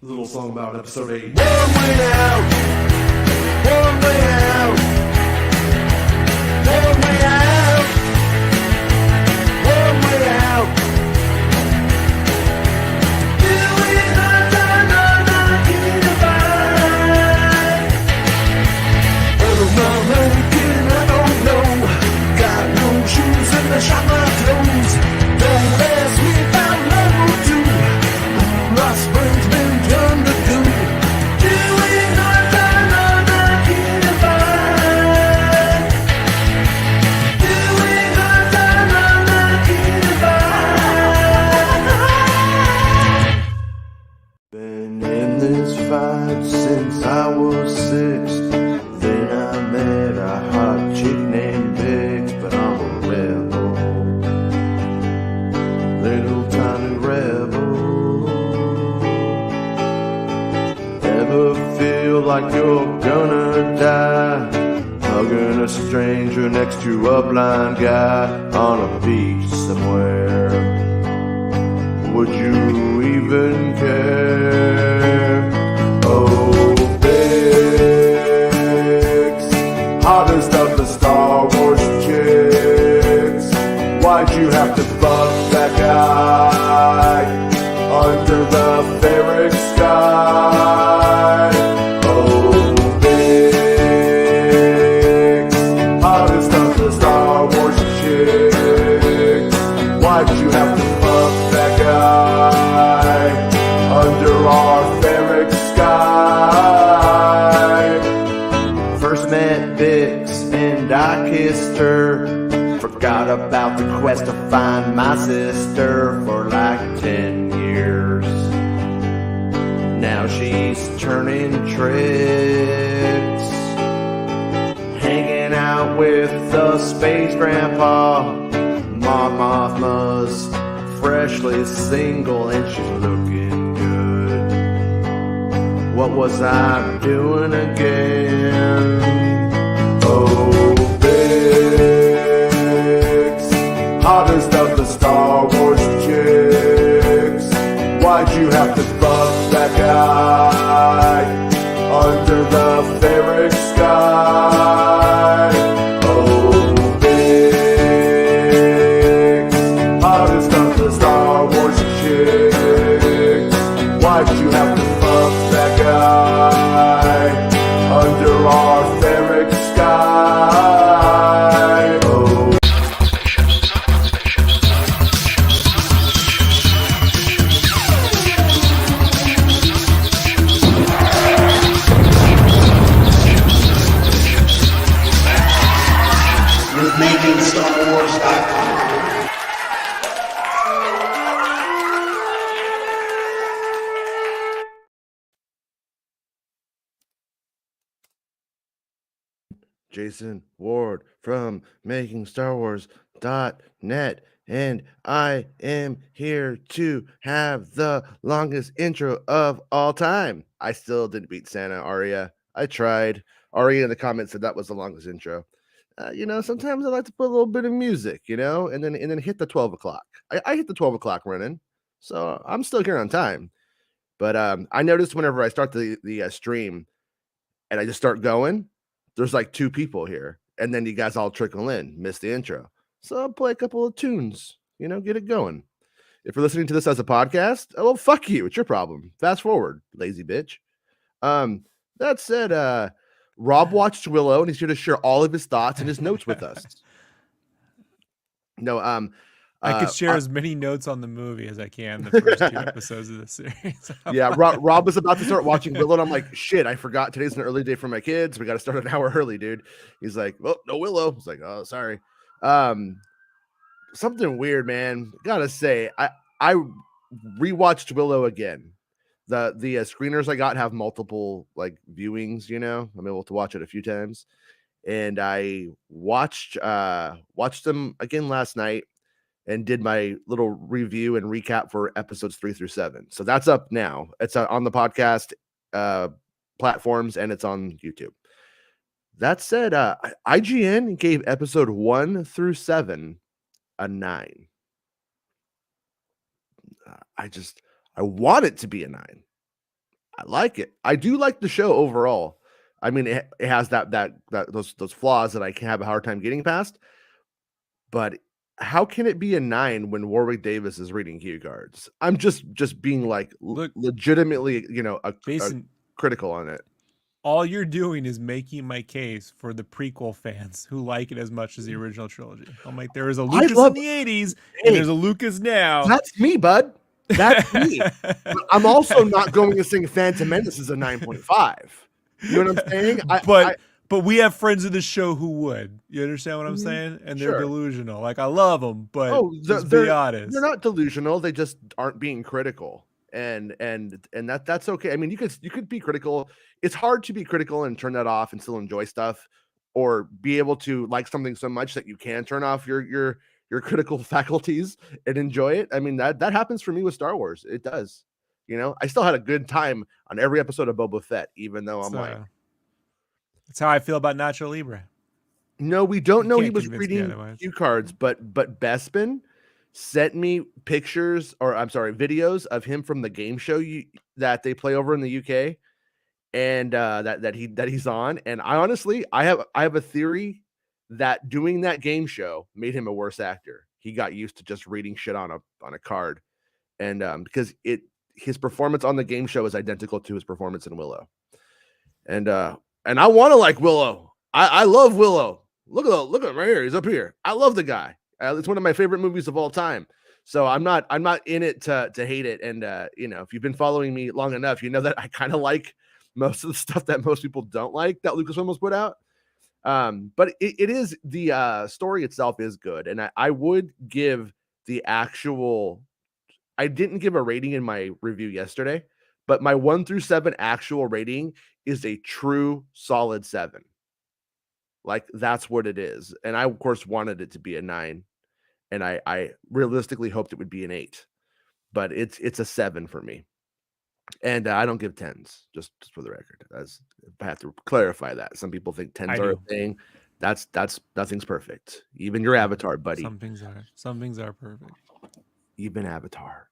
A little song about episode 8. One way out. One way out. One way out. One way out. Doing nothing, getting by. I don't know how to get, I don't know. Got no shoes and I shot my toes. Don't ask me about level 2. Lost friends been done to do. Doing nothing, getting by. Doing nothing, getting by. Been in this fight since I was 6. Then I met a hot chick named Bix, but I'm a rebel, little tiny rebel. Ever feel like you're gonna die, hugging a stranger next to a blind guy on a beach somewhere? Would you even care? Oh, Bix, hottest of the Star Wars chicks. Why'd you have to fuck that guy under the ferric sky? Oh, Bix, hottest of the Star Wars chicks. Why'd you have to fuck that guy under our ferric sky? First met Bix and I kissed her. Forgot about the quest to find my sister for like 10 years. Now she's turning tricks, hanging out with the space grandpa. Mon Mothma's freshly single and she's looking good. What was I doing again? Oh, Bix, hottest of the Star Wars chicks. Why'd you have to fuck that guy under the ferric sky? Oh, Bix, hottest of the Star Wars chicks. Why'd you have to fuck that guy under our ferric sky? Oh. With MakingStarWars.net. Jason Ward from MakingStarWars.net, and I am here to have the longest intro of all time. I still didn't beat Santa Aria. I tried. Aria in the comments said that was the longest intro. Sometimes I like to put a little bit of music, and then hit the 12 o'clock. I hit the 12 o'clock running, so I'm still here on time. But I noticed whenever I start the stream and I just start going, there's like 2 people here, and then you guys all trickle in, miss the intro. So I'll play a couple of tunes, get it going. If you're listening to this as a podcast, well, fuck you. It's your problem. Fast forward, lazy bitch. That said, Rob watched Willow, and he's here to share all of his thoughts and his notes with us. No, I could share as many notes on the movie as I can the first 2 episodes of the series. Yeah, Rob was about to start watching Willow, and I'm like, shit, I forgot today's an early day for my kids. We got to start an hour early, dude. He's like, well, no Willow. I was like, oh, sorry. Something weird, man. Gotta say, I rewatched Willow again. The screeners I got have multiple like viewings. I'm able to watch it a few times, and I watched them again last night and did my little review and recap for episodes 3 through 7. So that's up now. It's on the podcast platforms, and it's on YouTube. That said, IGN gave episode 1 through 7 a 9. I want it to be a 9. I like it. I do like the show overall. I mean, it has those flaws that I can have a hard time getting past. But how can it be a 9 when Warwick Davis is reading cue cards? I'm just being like Look, legitimately, a critical on it. All you're doing is making my case for the prequel fans who like it as much as the original trilogy. I'm like, there was a Lucas in the 80s, and there's a Lucas now. That's me, bud. That's me. I'm also not going to sing Phantom Menace as a 9.5. You know what I'm saying? But we have friends of the show who would. You understand what I'm saying? And they're delusional. Like, I love them, but let's be honest. They're not delusional. They just aren't being critical. And that's okay. I mean, you could be critical. It's hard to be critical and turn that off and still enjoy stuff, or be able to like something so much that you can turn off your critical faculties and enjoy it. I mean, that happens for me with Star Wars. It does. I still had a good time on every episode of Boba Fett, even though I'm like, that's how I feel about Nacho Libre. No, we don't know he was reading cue cards, but Bespin sent me pictures, or I'm sorry, videos of him from the game show that they play over in the UK, and that he's on. And I honestly, I have a theory that doing that game show made him a worse actor. He got used to just reading shit on a card, and because his performance on the game show is identical to his performance in Willow, and I want to like Willow. I love Willow. Look at him right here. He's up here. I love the guy. It's one of my favorite movies of all time. So I'm not in it to hate it. And if you've been following me long enough, you know that I kind of like most of the stuff that most people don't like that Lucasfilm has put out. But it is, the story itself is good, and I would give the actual. I didn't give a rating in my review yesterday, but my 1 through 7 actual rating is a true solid 7. Like, that's what it is. And I, of course, wanted it to be a 9. And I realistically hoped it would be an 8. But it's a 7 for me. And I don't give 10s, just for the record. I have to clarify that. Some people think 10s are a thing. That's nothing's perfect. Even your Avatar, buddy. Some things are perfect. Even Avatar.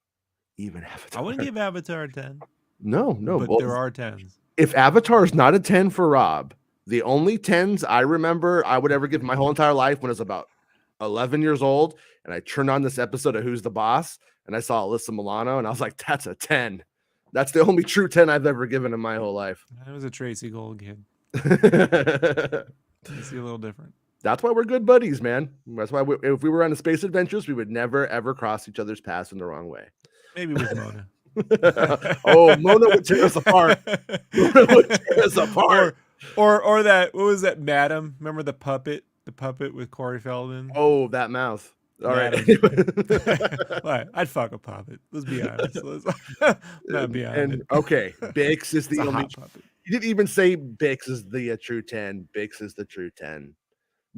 I wouldn't give Avatar a 10. No. But there are 10s. If Avatar is not a 10 for Rob, the only 10s I remember I would ever give my whole entire life, when I was about 11 years old, and I turned on this episode of Who's the Boss, and I saw Alyssa Milano, and I was like, that's a 10. That's the only true 10 I've ever given in my whole life. I was a Tracy Gold kid. You see a little different. That's why we're good buddies, man. That's why if we were on a space adventures, we would never, ever cross each other's paths in the wrong way. Maybe with Mona. Oh, Mona would tear us apart. Mona would tear us apart. Or that, what was that, Madam? Remember the puppet with Corey Feldman? Oh, that mouth. All right. What? I'd fuck a puppet. Let's be honest. Not be honest. Okay, Bix is the only puppet. You didn't even say Bix is the true 10. Bix is the true 10.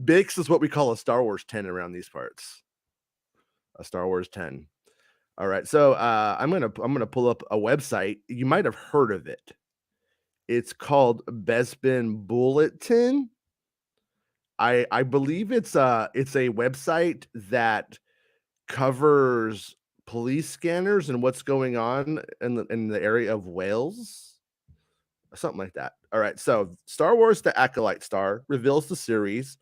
Bix is what we call a Star Wars 10 around these parts. A Star Wars 10. All right, so I'm gonna pull up a website. You might have heard of it. It's called Bespin Bulletin. I believe it's a website that covers police scanners and what's going on in the area of Wales, or something like that. All right, so Star Wars: The Acolyte Star reveals the series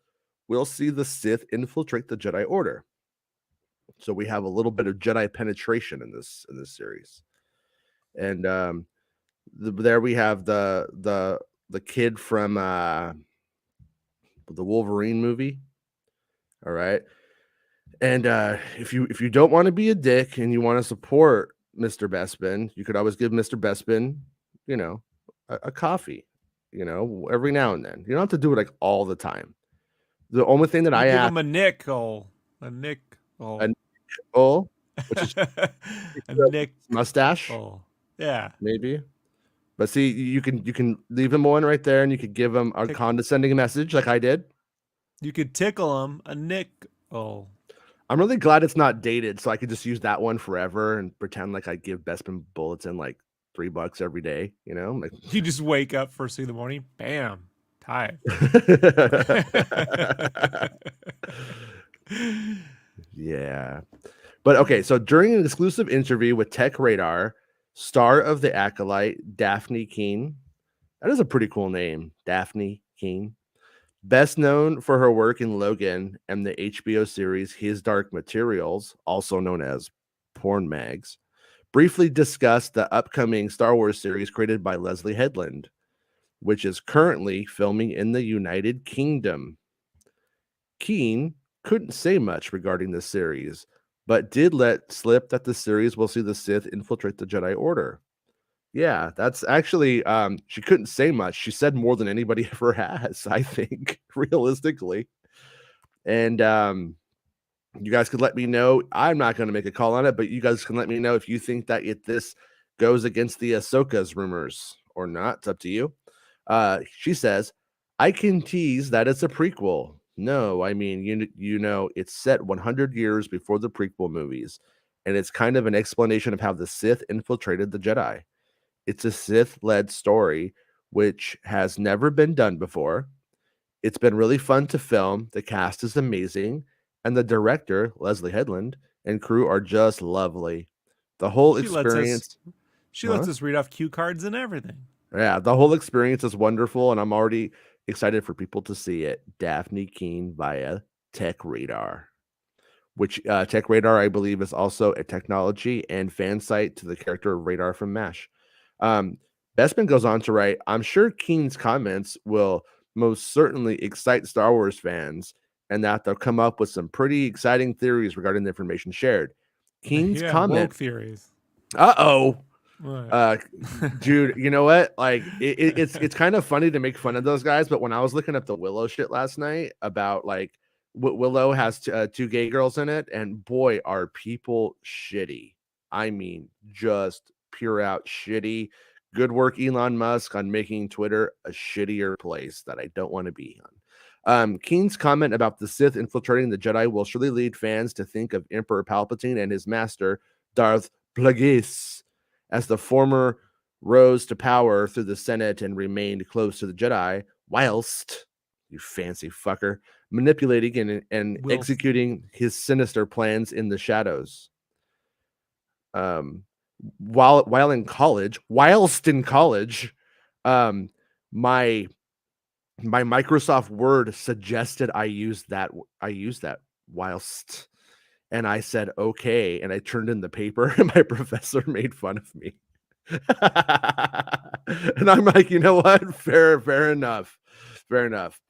will see the Sith infiltrate the Jedi Order. So we have a little bit of Jedi penetration in this series, and there we have the kid from the Wolverine movie. All right, and if you don't want to be a dick and you want to support Mr. Bespin, you could always give Mr. Bespin, a coffee, every now and then. You don't have to do it like all the time. The only thing that I give ask, him a nickel, which is a nick mustache, yeah, maybe. But see, you can leave him one right there, and you could give him a condescending message like I did. You could tickle him a nickel. I'm really glad it's not dated, so I could just use that one forever and pretend like I give Bespin Bulletin like $3 every day. Like, you just wake up first thing in the morning, bam, tired. Yeah. But okay, so during an exclusive interview with Tech Radar, Star of the Acolyte, Daphne Keane. That is a pretty cool name, Daphne Keane. Best known for her work in Logan and the HBO series His Dark Materials, also known as Porn Mags, briefly discussed the upcoming Star Wars series created by Leslie Headland, which is currently filming in the United Kingdom. Keane couldn't say much regarding the series, but did let slip that the series will see the Sith infiltrate the Jedi Order. Yeah, that's actually she couldn't say much. She said more than anybody ever has, I think, realistically. And you guys could let me know. I'm not going to make a call on it, but you guys can let me know if you think that this goes against the Ahsoka's rumors or not. It's up to you. She says, I can tease that it's a prequel. No, I mean, you know, it's set 100 years before the prequel movies, and it's kind of an explanation of how the Sith infiltrated the Jedi. It's a Sith-led story, which has never been done before. It's been really fun to film. The cast is amazing, and the director, Leslie Headland, and crew are just lovely. The whole experience. She lets us read off cue cards and everything. Yeah, the whole experience is wonderful, and I'm already excited for people to see it. Daphne Keane via Tech Radar, which Tech Radar, I believe, is also a technology and fan site to the character of Radar from MASH. Bestman goes on to write, I'm sure Keane's comments will most certainly excite Star Wars fans, and that they'll come up with some pretty exciting theories regarding the information shared. Keane's comment. Woke theories. Dude, you know what? Like, it's kind of funny to make fun of those guys, but when I was looking up the Willow shit last night about like Willow has two gay girls in it, and boy, are people shitty. I mean, just pure out shitty. Good work, Elon Musk, on making Twitter a shittier place that I don't want to be on. Keane's comment about the Sith infiltrating the Jedi will surely lead fans to think of Emperor Palpatine and his master, Darth Plagueis, as the former rose to power through the Senate and remained close to the Jedi, whilst, you fancy fucker, manipulating and executing his sinister plans in the shadows. Whilst in college, my Microsoft Word suggested I use that whilst, and I said okay, and I turned in the paper, and my professor made fun of me. And I'm like, you know what? Fair enough.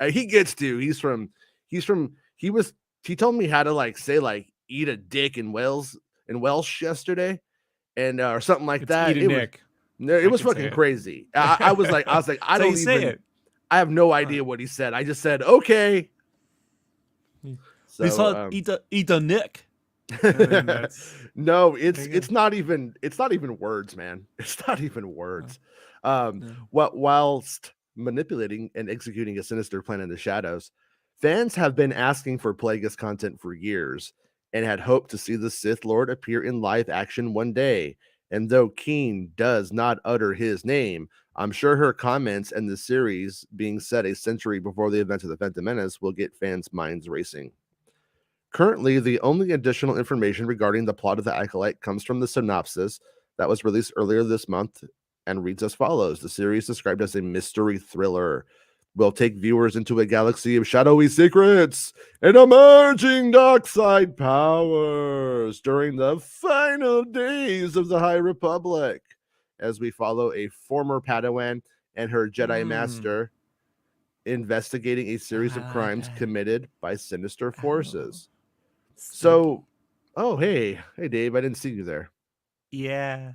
He gets to. He told me how to like say like eat a dick in Welsh yesterday, and or something like that. It was fucking crazy. I was like, I don't even say it. I have no idea what he said. I just said okay. So eat a nick. No, it's not even words, man. It's not even words. Whilst manipulating and executing a sinister plan in the shadows, fans have been asking for Plagueis content for years and had hoped to see the Sith Lord appear in live action one day. And though Keane does not utter his name, I'm sure her comments and the series being set a century before the events of the Phantom Menace will get fans' minds racing. Currently, the only additional information regarding the plot of the Acolyte comes from the synopsis that was released earlier this month and reads as follows. The series, described as a mystery thriller, will take viewers into a galaxy of shadowy secrets and emerging dark side powers during the final days of the High Republic, as we follow a former Padawan and her Jedi Master investigating a series of crimes committed by sinister forces. So, hey Dave, I didn't see you there. Yeah,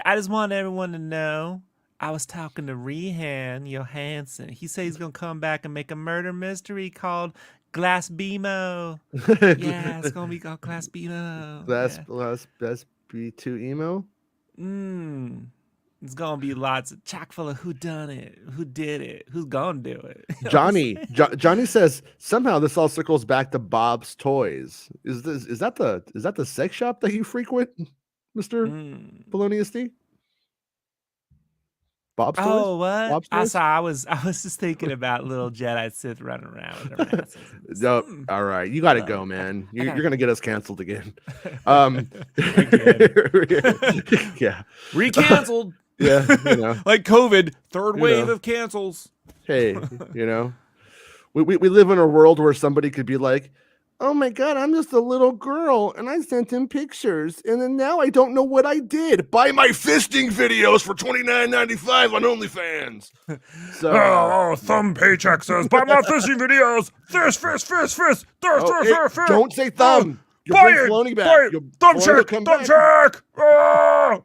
I just want everyone to know I was talking to Rehan Johansson. He said he's gonna come back and make a murder mystery called Glass Beamo. Yeah, it's gonna be called Glass Beamo. Glass B2 emo. It's gonna be lots of chock full of who done it, who did it, who's gonna do it. Johnny says somehow this all circles back to Bob's Toys. Is that the sex shop that you frequent, Mr. Polonius D? Bob's toys? Oh, what? Bob's toys? I was just thinking about little Jedi Sith running around with their masses. No, all right, you got to go, I man. gotta You're gonna get us canceled again. again. Yeah, Recanceled. yeah, Like COVID, third You wave know. of cancels. hey, we live in a world where somebody could be like, oh my god, I'm just a little girl and I sent him pictures and then now I don't know what I did. Buy my fisting videos for $29.95 on OnlyFans. So thumb paycheck says, buy my fishing videos. Fist. don't say thumb. You'll buy bring it, Filoni back. buy it. Thumb Filoni will check, come thumb back. check. Oh!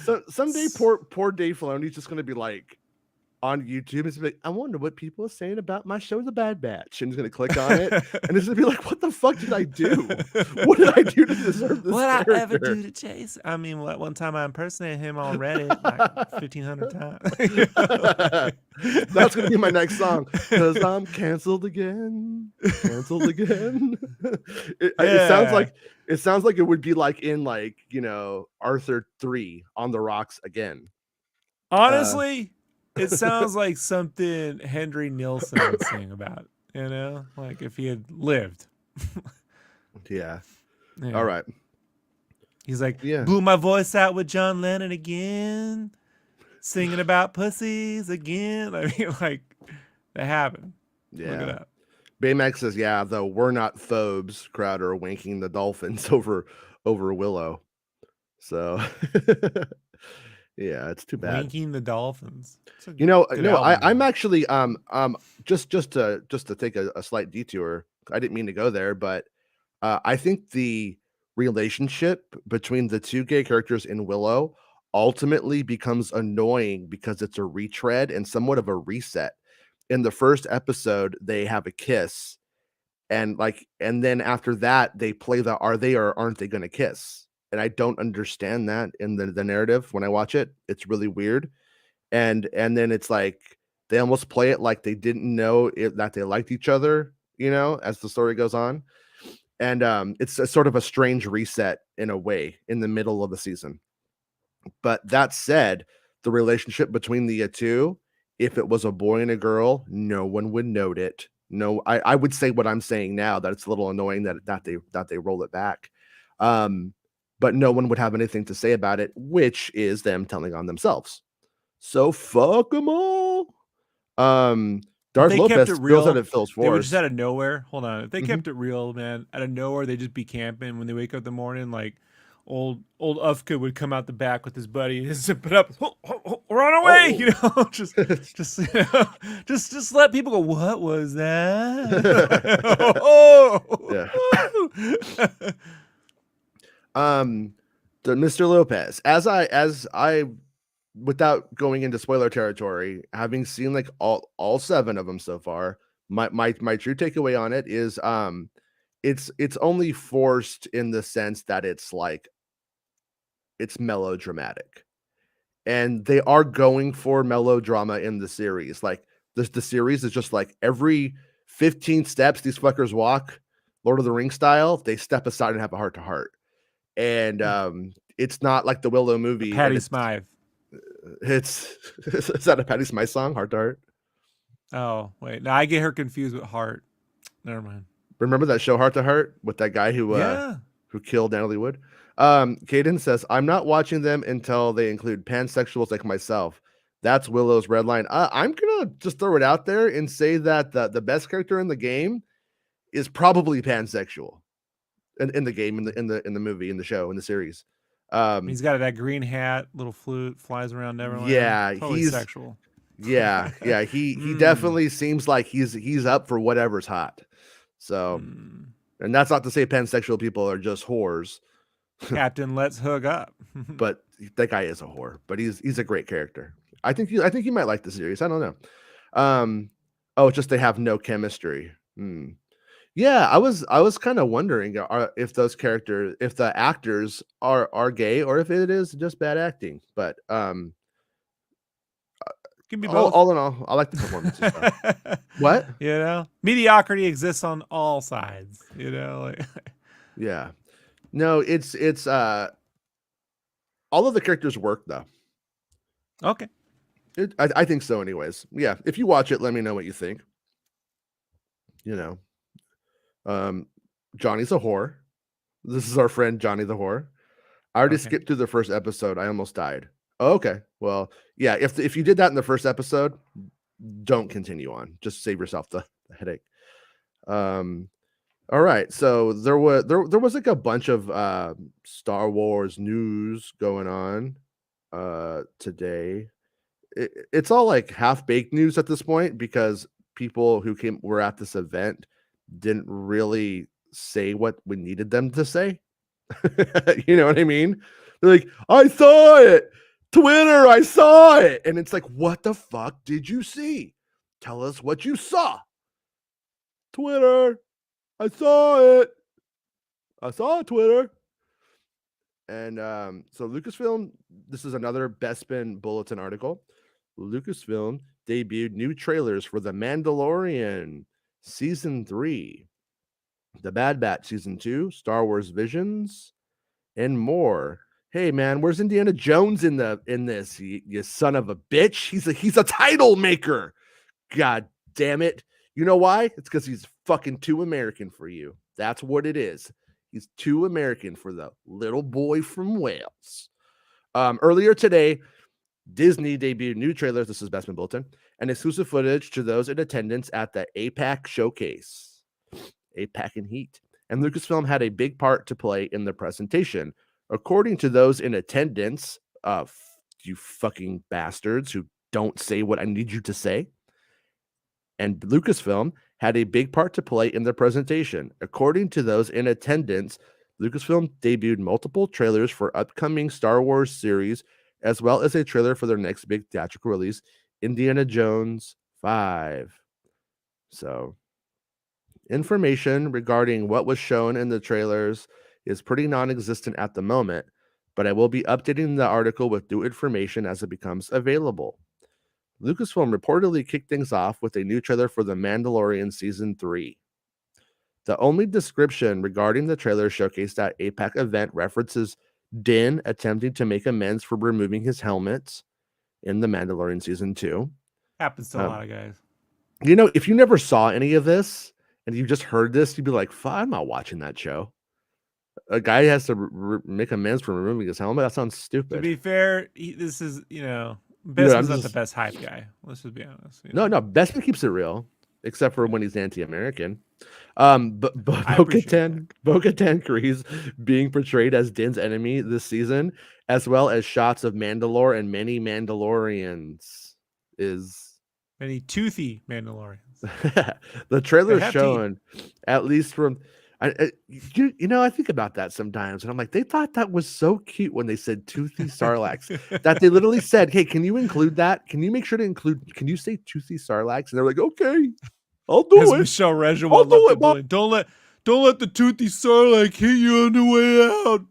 So someday poor Dave Filoni's just gonna be like on YouTube and like, I wonder what people are saying about my show, The Bad Batch, and he's gonna click on it and it's gonna be like, what the fuck did I do? What did I do to deserve this? What character? I ever do to Chase? I mean, one time I impersonated him on Reddit like 1,500 times. That's gonna be my next song because I'm canceled again. It sounds like it would be like in Arthur 3 on the rocks again. Honestly, it sounds like something Henry Nielsen would sing about, like if he had lived. Yeah. Yeah. All right. He's like, Yeah. blew my voice out with John Lennon again, singing about pussies again. I mean, like, that happened. Yeah. Look it up. Baymax says, yeah, though we're not phobes crowd are winking the Dolphins over Willow. So yeah, it's too bad. Winking the Dolphins. I'm actually just to take a slight detour. I didn't mean to go there, but I think the relationship between the two gay characters in Willow ultimately becomes annoying because it's a retread and somewhat of a reset. In the first episode, they have a kiss, and then after that, they play the are they or aren't they going to kiss? And I don't understand that in the narrative when I watch it. It's really weird. And then it's like they almost play it like they didn't know that they liked each other, as the story goes on. And it's a sort of a strange reset in a way in the middle of the season. But that said, the relationship between the two, if it was a boy and a girl, no one would note it. No, I would say what I'm saying now, that it's a little annoying that they roll it back. But no one would have anything to say about it, which is them telling on themselves. So fuck them all. Darth They Lopez kept it feels real. that it feels They were forced. just out of nowhere. Hold on. If they kept it real, man, out of nowhere, they'd just be camping. When they wake up in the morning, like old Ufka would come out the back with his buddy and zip it up. Run away, just let people go, what was that? The Mr. Lopez, as I without going into spoiler territory, having seen like all 7 of them so far, my true takeaway on it is it's only forced in the sense that it's melodramatic, and they are going for melodrama in the series. Like the series is just like every 15 steps these fuckers walk, Lord of the Rings style, they step aside and have a heart to heart. And it's not like the Willow movie. Patty Smythe. Is that a Patty Smythe song, Heart to Heart? Oh, wait. No, I get her confused with Heart. Never mind. Remember that show Heart to Heart with that guy who killed Natalie Wood? Caden says, I'm not watching them until they include pansexuals like myself. That's Willow's red line. I'm gonna just throw it out there and say that the best character in the game is probably pansexual. In the game, in the movie, in the show, in the series. He's got that green hat, little flute, flies around Neverland. Yeah, totally he's sexual. Yeah. He definitely seems like he's up for whatever's hot. So, and that's not to say pansexual people are just whores. Captain, let's hook up. But that guy is a whore. But he's a great character. I think you might like the series. I don't know. It's just they have no chemistry. Yeah, I was kind of wondering if those characters, if the actors are gay, or if it is just bad acting. But Can be both. All in all, I like the performances. What? Mediocrity exists on all sides. Yeah. No, it's all of the characters work though. Okay. I think so. Anyways, yeah. If you watch it, let me know what you think. You know, Johnny's a whore. This is our friend Johnny the whore. I already Okay. skipped through the first episode. I almost died. Oh, okay. Well, yeah. If you did that in the first episode, don't continue on. Just save yourself the headache. All right. So there was like a bunch of Star Wars news going on today. It's all like half baked news at this point because people who were at this event didn't really say what we needed them to say. You know what I mean? They're like, I saw it. Twitter, I saw it. And it's like, what the fuck did you see? Tell us what you saw. Twitter, I saw it. I saw Twitter. And so Lucasfilm, this is another Bespin Bulletin article. Lucasfilm debuted new trailers for The Mandalorian Season 3, The Bad Batch Season 2, Star Wars Visions, and more. Hey man, where's Indiana Jones in this? You son of a bitch. He's a title maker. God damn it. You know why? It's because he's fucking too American for you. That's what it is. He's too American for the little boy from Wales. Earlier today, Disney debuted new trailers. This is Bestman Bulletin and exclusive footage to those in attendance at the APAC showcase. APAC and Heat. And Lucasfilm had a big part to play in the presentation. According to those in attendance, you fucking bastards who don't say what I need you to say. And Lucasfilm had a big part to play in the presentation. According to those in attendance, Lucasfilm debuted multiple trailers for upcoming Star Wars series, as well as a trailer for their next big theatrical release, Indiana Jones 5. So, information regarding what was shown in the trailers is pretty non-existent at the moment, but I will be updating the article with new information as it becomes available. Lucasfilm reportedly kicked things off with a new trailer for The Mandalorian Season 3. The only description regarding the trailer showcased at APAC event references Din attempting to make amends for removing his helmet in The Mandalorian Season 2. Happens to a lot of guys. You know, if you never saw any of this and you just heard this, you'd be like, I'm not watching that show. A guy has to make amends for removing his helmet? That sounds stupid. To be fair, this is, Bestman's not the best hype guy. Let's just be honest. No, Bestman keeps it real, except for when he's anti-American. But Bo-Katan Kryze being portrayed as Din's enemy this season, as well as shots of Mandalore and many Mandalorians is many toothy Mandalorians. The trailer shown, at least from I think about that sometimes, and I'm like, they thought that was so cute when they said toothy Sarlacc, that they literally said, "Hey, can you include that? Can you make sure to include? Can you say toothy Sarlacc?" And they're like, "Okay, I'll do it." Michelle Regewa loved it. Don't let the toothy Sarlacc hit you on the way out.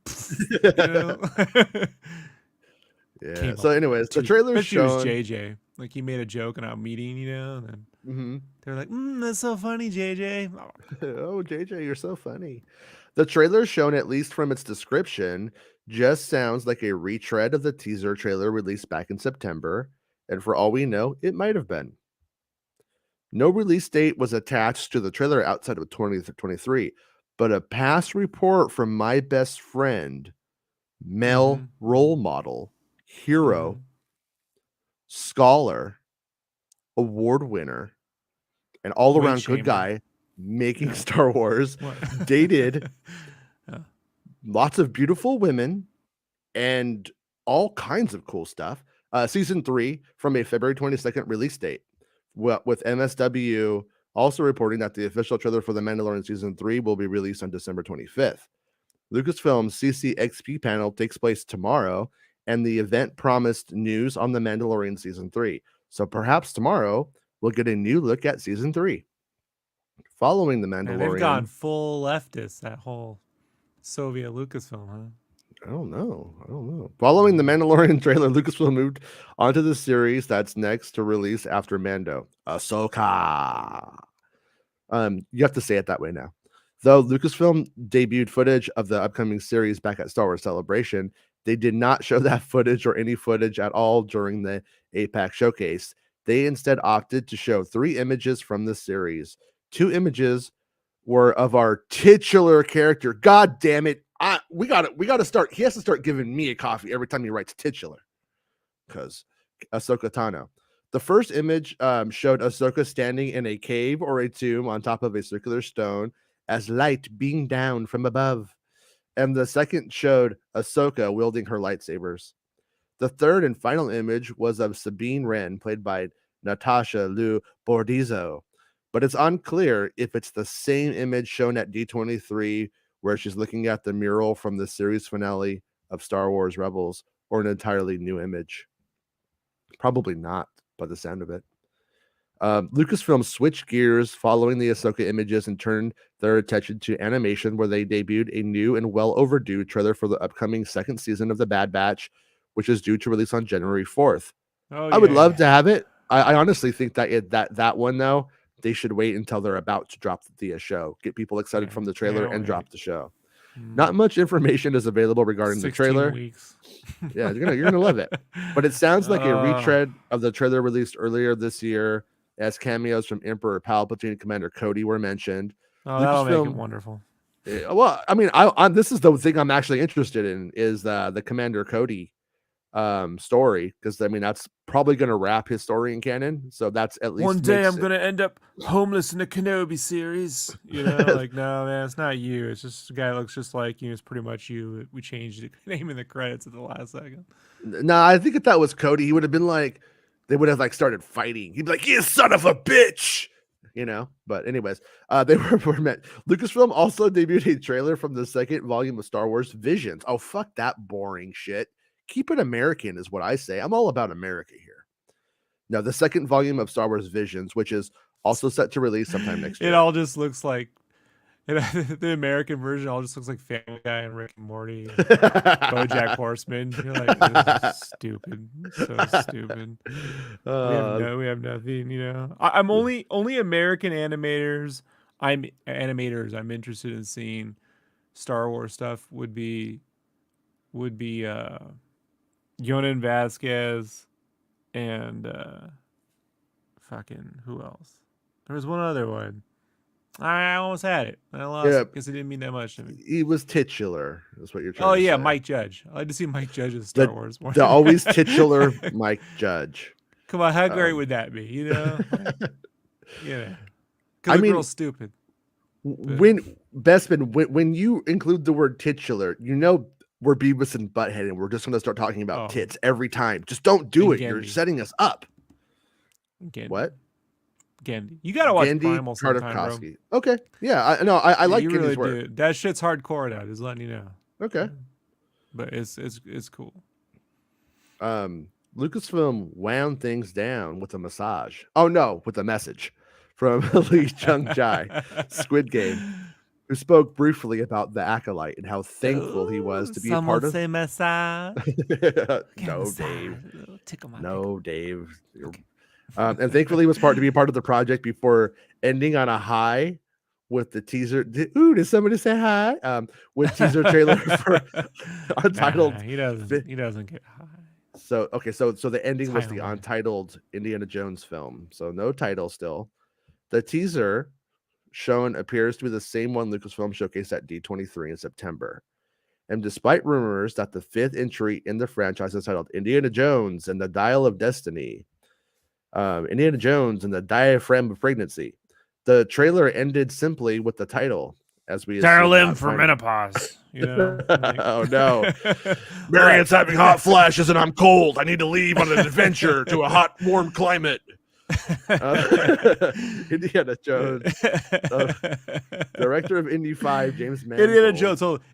Yeah. So, anyways, the trailer shown. JJ, like he made a joke in our meeting, and then they're like, "That's so funny, JJ." Oh, JJ, you're so funny. The trailer shown, at least from its description, just sounds like a retread of the teaser trailer released back in September, and for all we know, it might have been. No release date was attached to the trailer outside of 2023, but a past report from my best friend, male role model, hero, scholar, award winner, and all-around good guy, making Star Wars, dated lots of beautiful women and all kinds of cool stuff. Season 3 from a February 22nd release date, with MSW also reporting that the official trailer for The Mandalorian Season 3 will be released on December 25th. Lucasfilm's CCXP panel takes place tomorrow, and the event promised news on The Mandalorian Season 3. So perhaps tomorrow we'll get a new look at Season 3. Following The Mandalorian. Man, they've gone full leftist, that whole Soviet Lucasfilm, huh? I don't know. Following The Mandalorian trailer, Lucasfilm moved onto the series that's next to release after Mando, Ahsoka. You have to say it that way now. Though Lucasfilm debuted footage of the upcoming series back at Star Wars Celebration, They did not show that footage or any footage at all during the APAC showcase. They instead opted to show 3 images from the series. 2 images were of our titular character. God damn it. We gotta start. He has to start giving me a coffee every time he writes titular. Because Ahsoka Tano. The first image showed Ahsoka standing in a cave or a tomb on top of a circular stone as light beamed down from above. And the second showed Ahsoka wielding her lightsabers. The third and final image was of Sabine Wren, played by Natasha Liu Bordizzo. But it's unclear if it's the same image shown at D23, where she's looking at the mural from the series finale of Star Wars Rebels, or an entirely new image. Probably not, by the sound of it. Lucasfilm switched gears following the Ahsoka images and turned their attention to animation, where they debuted a new and well overdue trailer for the upcoming second season of The Bad Batch, which is due to release on January 4th. I would love to have it. I honestly think that one, though, they should wait until they're about to drop the show. Get people excited from the trailer and drop the show. Not much information is available regarding the trailer. Weeks. Yeah, you're gonna love it. But it sounds like a retread of the trailer released earlier this year, as cameos from Emperor Palpatine and Commander Cody were mentioned. Oh, that'll make it wonderful. Well, I mean, this is the thing I'm actually interested in, is the Commander Cody story, because I mean that's probably going to wrap his story in canon. So that's at least one day I'm going to end up homeless in the Kenobi series. You know, like, no, man, it's not you. It's just a guy that looks just like you. It's pretty much you. We changed the name in the credits at the last second. No, I think if that was Cody, he would have been like, they would have like started fighting. He'd be like, "You son of a bitch," you know. But anyways, they were met. Lucasfilm also debuted a trailer from the second volume of Star Wars Visions. Oh, fuck that boring shit. Keep it American is what I say. I'm all about America here. Now, the second volume of Star Wars Visions, which is also set to release sometime next year. It all just looks like, the American version all just looks like Family Guy and Rick and Morty and BoJack Horseman. You're like, this is stupid. So stupid. We have nothing, you know. I'm only American animators. I'm interested in seeing Star Wars stuff would be Yonan Vasquez and fucking who else? There was one other one. I almost had it. I lost it because it didn't mean that much to me. He was titular, is what you're trying to say. Oh, yeah, Mike Judge. I'd like to see Mike Judge in Star Wars more. The always titular Mike Judge. Come on, how great would that be, you know? Yeah. Because the girl's stupid. When you include the word titular, you know we're Beavis and Butthead, and we're just going to start talking about tits every time. Just don't do it. Gendy. You're setting us up. Gendy. What? Gendy. You got to watch Gendy, Primal sometime, bro. Okay. Yeah, I like Gendy's really work. Do. That shit's hardcore, though. Just letting you know. Okay. But it's cool. Lucasfilm wound things down with a massage. Oh, no, with a message from Lee Chung-Jai, Squid Game, who spoke briefly about the Acolyte and how thankful he was to be a part of. Say massage. No, Dave. No, Dave. Okay. And thankfully, he was to be a part of the project before ending on a high with the teaser. Did somebody say hi? With teaser trailer for untitled. Nah, he doesn't get high. So okay, so the ending was the untitled Indiana Jones film. So no title still. The teaser shown appears to be the same one Lucasfilm showcased at D23 in September. And despite rumors that the 5th entry in the franchise is titled Indiana Jones and the Dial of Destiny, Indiana Jones and the Diaphragm of Pregnancy, the trailer ended simply with the title, as we dial in for menopause. You know, like... Oh no, Marion's having hot flashes and I'm cold. I need to leave on an adventure to a hot, warm climate. Indiana Jones, director of Indy 5, James Mando.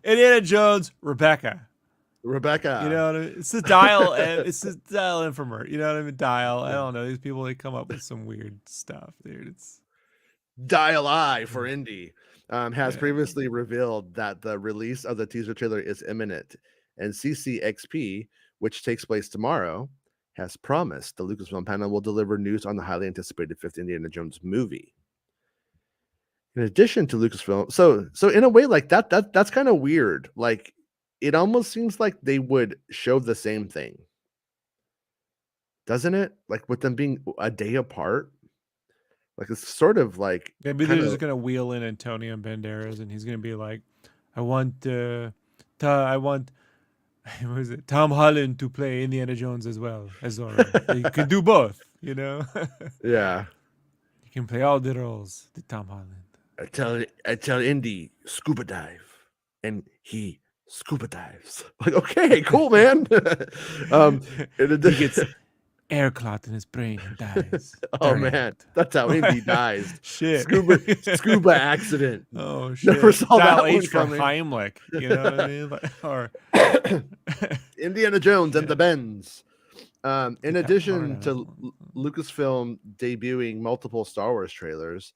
Indiana Jones, Rebecca. You know what I mean? It's the dial. It's the dial in from her. You know what I mean? Dial. I don't know. These people, they come up with some weird stuff, dude. It's Dial I for Indy. Has previously revealed that the release of the teaser trailer is imminent, and CCXP, which takes place tomorrow, has promised the Lucasfilm panel will deliver news on the highly anticipated 5th Indiana Jones movie. In addition to Lucasfilm, so in a way like that's kind of weird. Like it almost seems like they would show the same thing, doesn't it? Like with them being a day apart, like it's sort of like Maybe they're kind just of gonna wheel in Antonio Banderas, and he's gonna be like, "I want, what is it? Tom Holland to play Indiana Jones as well as Zorro. He can do both, you know. yeah. He can play all the roles. The Tom Holland. I tell Indy scuba dive, and he scuba dives. Like, okay, cool, man. In He addition, gets air clot in his brain and dies. oh During man, it. that's how Indy dies. Shit. Scuba accident. Oh shit. Never saw Dial that H one for coming. Heimlich. You know what I mean? Like, or Indiana Jones and the Bends. In Get that addition part to Lucasfilm debuting multiple Star Wars trailers.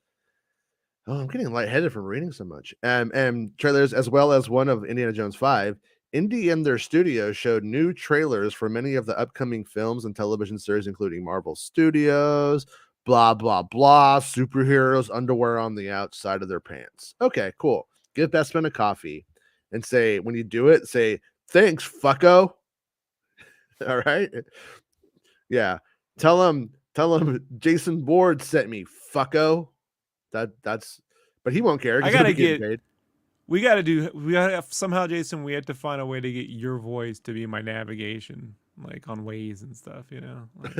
Oh, I'm getting lightheaded from reading so much. And trailers, as well as one of Indiana Jones 5. Indy and their studio showed new trailers for many of the upcoming films and television series, including Marvel Studios, blah, blah, blah, superheroes, underwear on the outside of their pants. Okay, cool. Give Bestman a coffee and say, when you do it, say, thanks, fucko. All right. Yeah. Tell him Jason Bourne sent me, fucko. That's but he won't care. I He's gonna gotta be getting get. paid. We gotta somehow, Jason. We have to find a way to get your voice to be my navigation, like on Waze and stuff. You know. Like,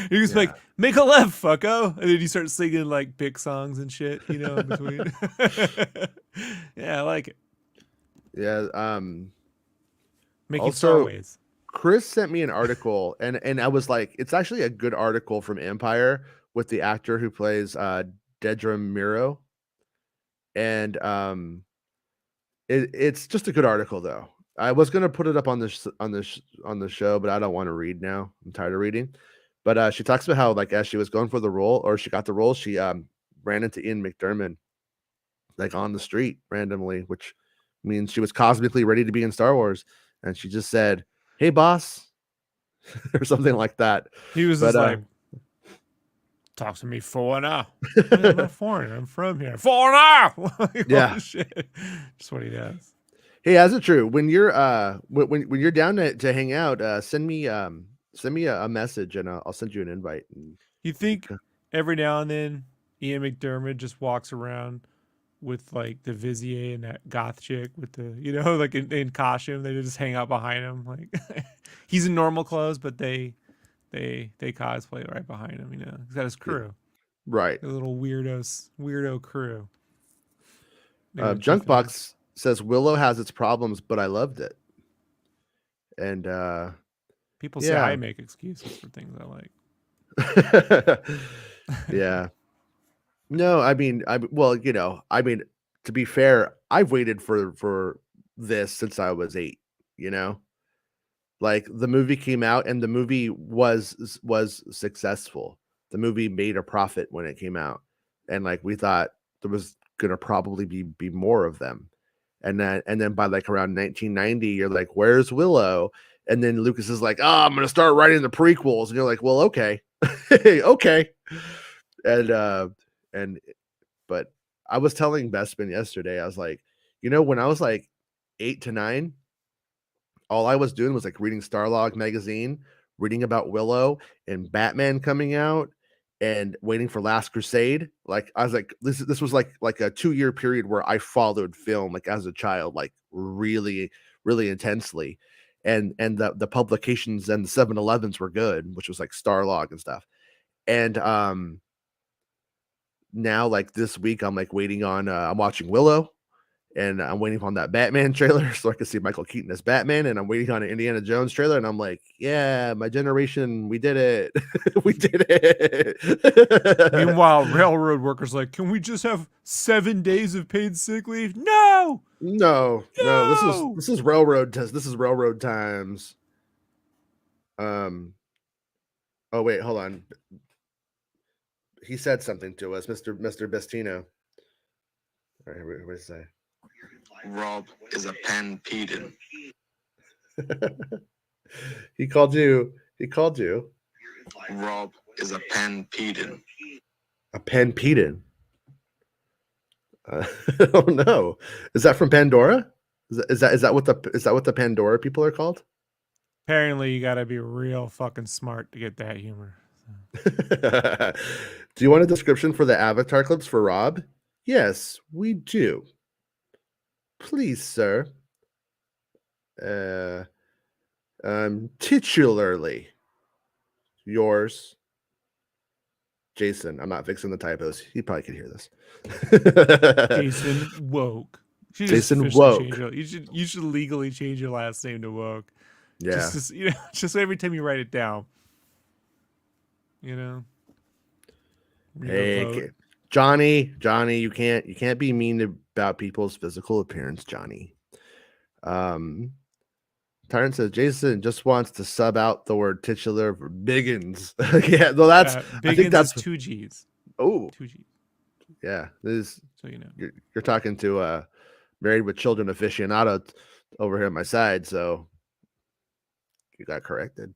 he was like, "Make a left, fucko," and then you start singing like pick songs and shit. You know, in between. Yeah, I like it. Yeah. Making Also, Starways. Chris sent me an article, and I was like, it's actually a good article from Empire with the actor who plays Dedra Miro, and it's just a good article though. I was gonna put it up on the show, but I don't want to read now. I'm tired of reading. But she talks about how, like, as she was going for the role, or she got the role, she ran into Ian McDiarmid like on the street randomly, which means she was cosmically ready to be in Star Wars, and she just said, "Hey, boss," or something like that. He was But just like, "Talk to me foreigner." I'm not foreigner. I'm from here. Foreigner. Like, Yeah. holy shit. Just what he does. Hey, as it true, when you're when you're down to hang out, send me a message, and I'll send you an invite. You think every now and then Ian McDiarmid just walks around with like the Vizier and that goth chick with the, you know, like in costume, they just hang out behind him. Like he's in normal clothes, but they cosplay right behind him. You know, he's got his crew, Right? the little weirdo crew. Junkbox says Willow has its problems, but I loved it. And people say I make excuses for things I like. Yeah. No, I mean, well, you know, I mean, to be fair, I've waited for this since I was 8, you know? Like the movie came out and the movie was successful. The movie made a profit when it came out. And like we thought there was gonna probably be more of them. And then by like around 1990, you're like, where's Willow? And then Lucas is like, oh, I'm gonna start writing the prequels. And you're like, well, okay. Okay. And but I was telling Bespin yesterday, I was like, you know, when I was like 8 to 9, all I was doing was like reading Starlog magazine, reading about Willow and Batman coming out, and waiting for Last Crusade. Like I was like, this was like a 2-year period where I followed film like as a child, like really, really intensely. And the publications and the 7-Elevens were good, which was like Starlog and stuff. And now like this week I'm like waiting on I'm watching Willow, and I'm waiting on that Batman trailer so I can see Michael Keaton as Batman, and I'm waiting on an Indiana Jones trailer, and I'm like, yeah, my generation, we did it. We did it. Meanwhile, railroad workers like, can we just have 7 days of paid sick leave? No. No. This is railroad test. This is railroad times. Oh wait, hold on. He said something to us, Mr. Bestino. All right, what did he say? Rob is a pen pedant. He called you. Rob is a pen pedant. A pen pedant. I don't know. Is that from Pandora? Is that what the Pandora people are called? Apparently, you gotta be real fucking smart to get that humor. Do you want a description for the avatar clips for Rob? Yes, we do. Please, sir. Titularly yours, Jason. I'm not fixing the typos. He probably could hear this. Jason Woke. You should just Jason officially Woke. change it. You should legally change your last name to Woke. Yeah. Just every time you write it down. Read a Hey, vote. Johnny, you can't be mean about people's physical appearance, Johnny. Tyrant says Jason just wants to sub out the word titular for Biggins. Yeah, well, I think Biggins that's is 2 G's. oh 2 G's. yeah. This So you know. you're talking to Married with Children aficionado over here on my side, so you got corrected.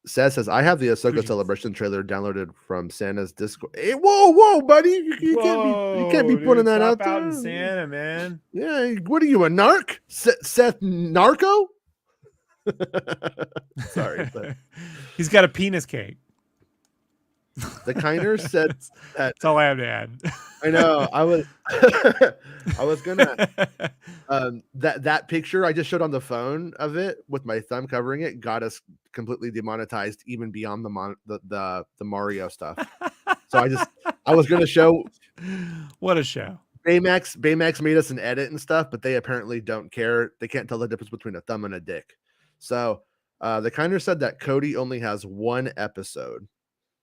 Says I have the Ahsoka Celebration trailer downloaded from Santa's Discord. Hey, whoa, buddy! You can't be putting that out there. In Santa, man. Yeah, what are you, a narc? Seth Narco? Sorry, but he's got a penis cake. the Kiner said that's all I have to add. I know. I was gonna that picture I just showed on the phone of it with my thumb covering it got us completely demonetized even beyond the Mario stuff. So I was gonna show what a show. Baymax made us an edit and stuff, but they apparently don't care. They can't tell the difference between a thumb and a dick. So the Kiner said that Cody only has 1 episode.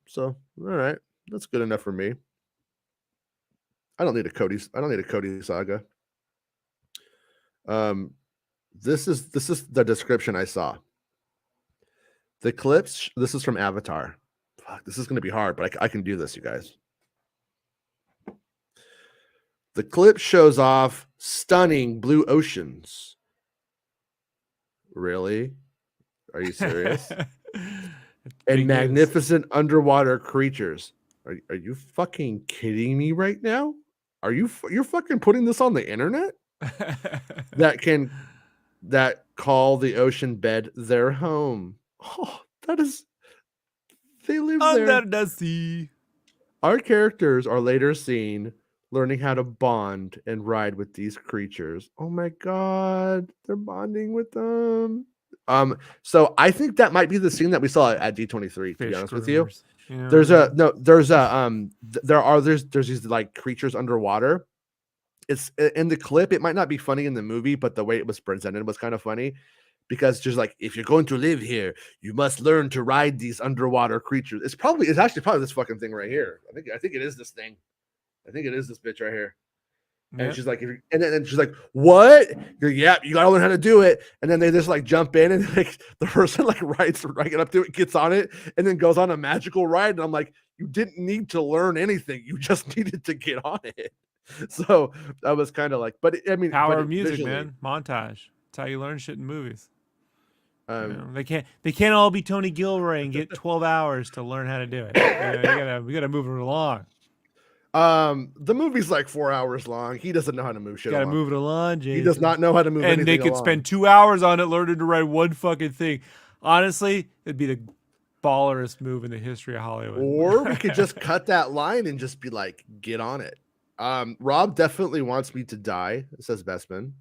So all right, that's good enough for me. I don't need a Cody saga. This is the description I saw. The clips. This is from Avatar. Fuck, this is going to be hard, but I can do this, you guys. The clip shows off stunning blue oceans. Really? Are you serious? And magnificent underwater creatures. Are you fucking kidding me right now? You're fucking putting this on the internet? that call the ocean bed their home. Oh, they live there. Under the sea. Our characters are later seen learning how to bond and ride with these creatures. Oh my god, they're bonding with them. So I think that might be the scene that we saw at D23. To be honest with you, there's these like creatures underwater. It's in the clip. It might not be funny in the movie, but the way it was presented was kind of funny because just like if you're going to live here, you must learn to ride these underwater creatures. It's actually probably this fucking thing right here. I think it is this thing. I think it is this bitch right here. And Yep. she's like, and then she's like, what? Yeah, you gotta learn how to do it. And then they just like jump in and like the person like rides right up to it, gets on it, and then goes on a magical ride. And I'm like, you didn't need to learn anything. You just needed to get on it. So I was kind of like, power of music, man. Montage. That's how you learn shit in movies. They can't all be Tony Gilroy and get 12 hours to learn how to do it. We gotta move it along. The movie's like 4 hours long. He doesn't know how to move shit. Gotta move it along, Jason. He does not know how to move and anything they could along. spend 2 hours on it learning to write one fucking thing. Honestly, it'd be the ballerest move in the history of Hollywood. Or we could just cut that line and just be like, get on it. Rob definitely wants me to die, says Bestman,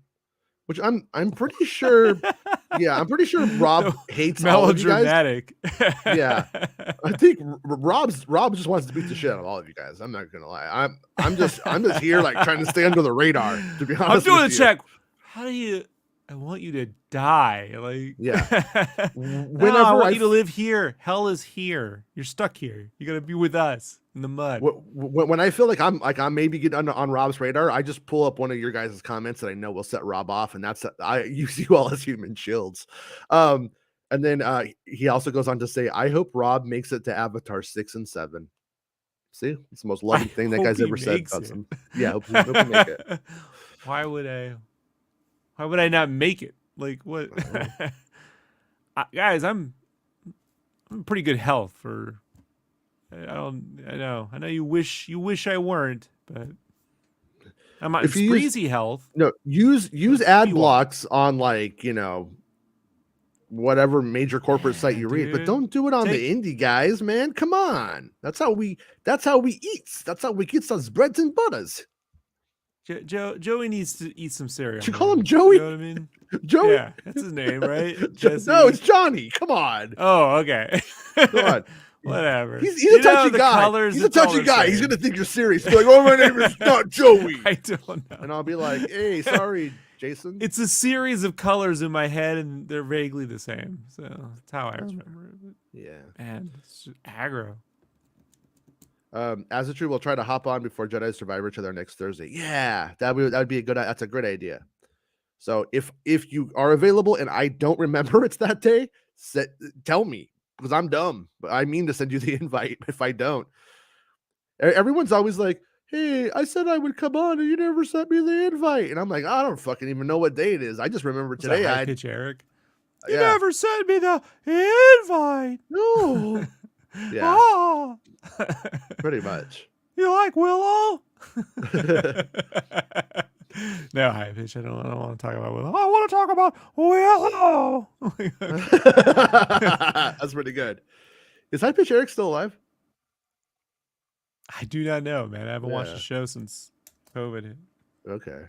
which I'm pretty sure. Yeah, I'm pretty sure Rob hates all of you guys. Melodramatic. Yeah, I think Rob just wants to beat the shit out of all of you guys. I'm not gonna lie. I'm just here like trying to stay under the radar. To be honest, I'm doing the check. How do you? I want you to die. Like, yeah. Whenever I want you to live here. Hell is here. You're stuck here. You gotta be with us in the mud. When I feel like I'm maybe getting on Rob's radar, I just pull up one of your guys' comments that I know will set Rob off, and that's I use you all as human shields. And then he also goes on to say, I hope Rob makes it to Avatar 6 and 7. See, it's the most loving thing that guy's ever said about him. Yeah, hope he make it. Why would I not make it? Like what? Guys, I'm in pretty good health for. I know you wish I weren't, but I'm not If in you use- Spreezy Health. No, use Let's ad be blocks on like, you know, whatever major corporate site you read, but dude. don't do it on Take- the indie guys, man. Come on. That's how we eat. That's how we get those breads and butters. Joey needs to eat some cereal. You call man. him Joey? You know what I mean? Joey? Yeah, that's his name, right? Jesse. No, it's Johnny. Come on. Oh, okay. Come on. Whatever. He's a touchy the guy. Colors, He's a it's all touchy the guy. He's same. gonna think you're serious. He's like, oh, my name is not Joey. I don't know. And I'll be like, hey, sorry, Jason. It's a series of colors in my head, and they're vaguely the same. So that's how I remember it. Yeah. Man, it's just aggro. As a true, we'll try to hop on before Jedi Survivor to their next Thursday. Yeah, that would be that's a good idea. So if you are available and I don't remember it's that day, tell me, because I'm dumb. But I mean to send you the invite if I don't. Everyone's always like, hey, I said I would come on and you never sent me the invite. And I'm like, I don't fucking even know what day it is. I just remember today. High pitch Eric. You Yeah. never sent me the invite. No. Yeah, Oh. pretty much. You like Willow? No, high pitch. I don't want to talk about Willow. I want to talk about Willow. That's pretty good. Is High Pitch Eric still alive? I do not know, man. I haven't watched Yeah. the show since COVID hit. Okay.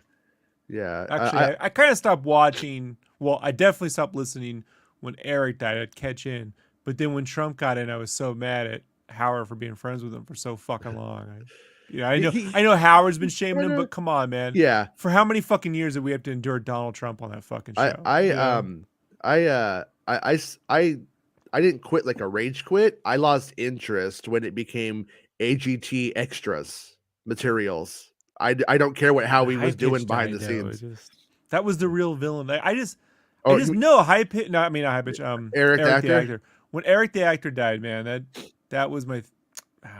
Yeah. Actually, I kind of stopped watching. Well, I definitely stopped listening when Eric died. I'd catch in. But then when Trump got in, I was so mad at Howard for being friends with him for so fucking long. I know Howard's been shaming him, but come on, man. Yeah. For how many fucking years did we have to endure Donald Trump on that fucking show? I didn't quit like a rage quit. I lost interest when it became AGT extras materials. I don't care how he was doing behind the scenes. That was the real villain. I just know high pitch. No, I mean not high pitch. Eric the actor. When Eric the actor died, man, that was my.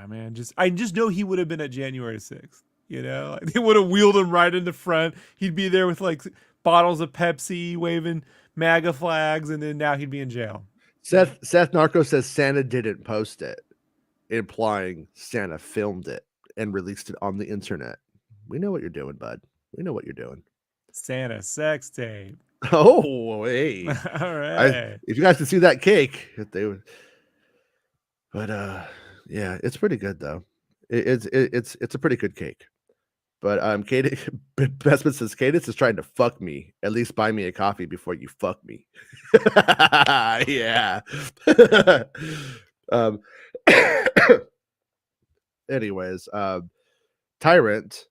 Man, I just know he would have been at January 6th. You know, like, they would have wheeled him right in the front. He'd be there with like bottles of Pepsi, waving MAGA flags, and then now he'd be in jail. Seth Narco says Santa didn't post it, implying Santa filmed it and released it on the internet. We know what you're doing, bud. We know what you're doing. Santa sex tape. Oh, hey. All right. If you guys could see that cake, they would. But yeah, it's pretty good though. It's a pretty good cake. But Bestman says Cadence is trying to fuck me. At least buy me a coffee before you fuck me. Yeah. Anyways, Tyrant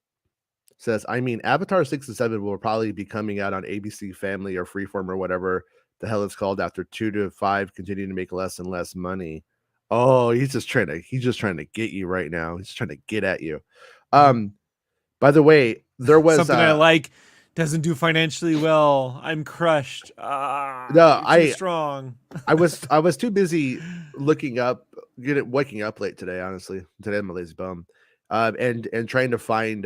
says, I mean, Avatar 6 and 7 will probably be coming out on ABC Family or Freeform or whatever the hell it's called after 2 to 5 continue to make less and less money. Oh, he's just trying to get you right now. He's trying to get at you. By the way, there was something I like doesn't do financially well. I'm crushed. No, too strong. I was too busy waking up late today. Honestly, today I'm a lazy bum. And trying to find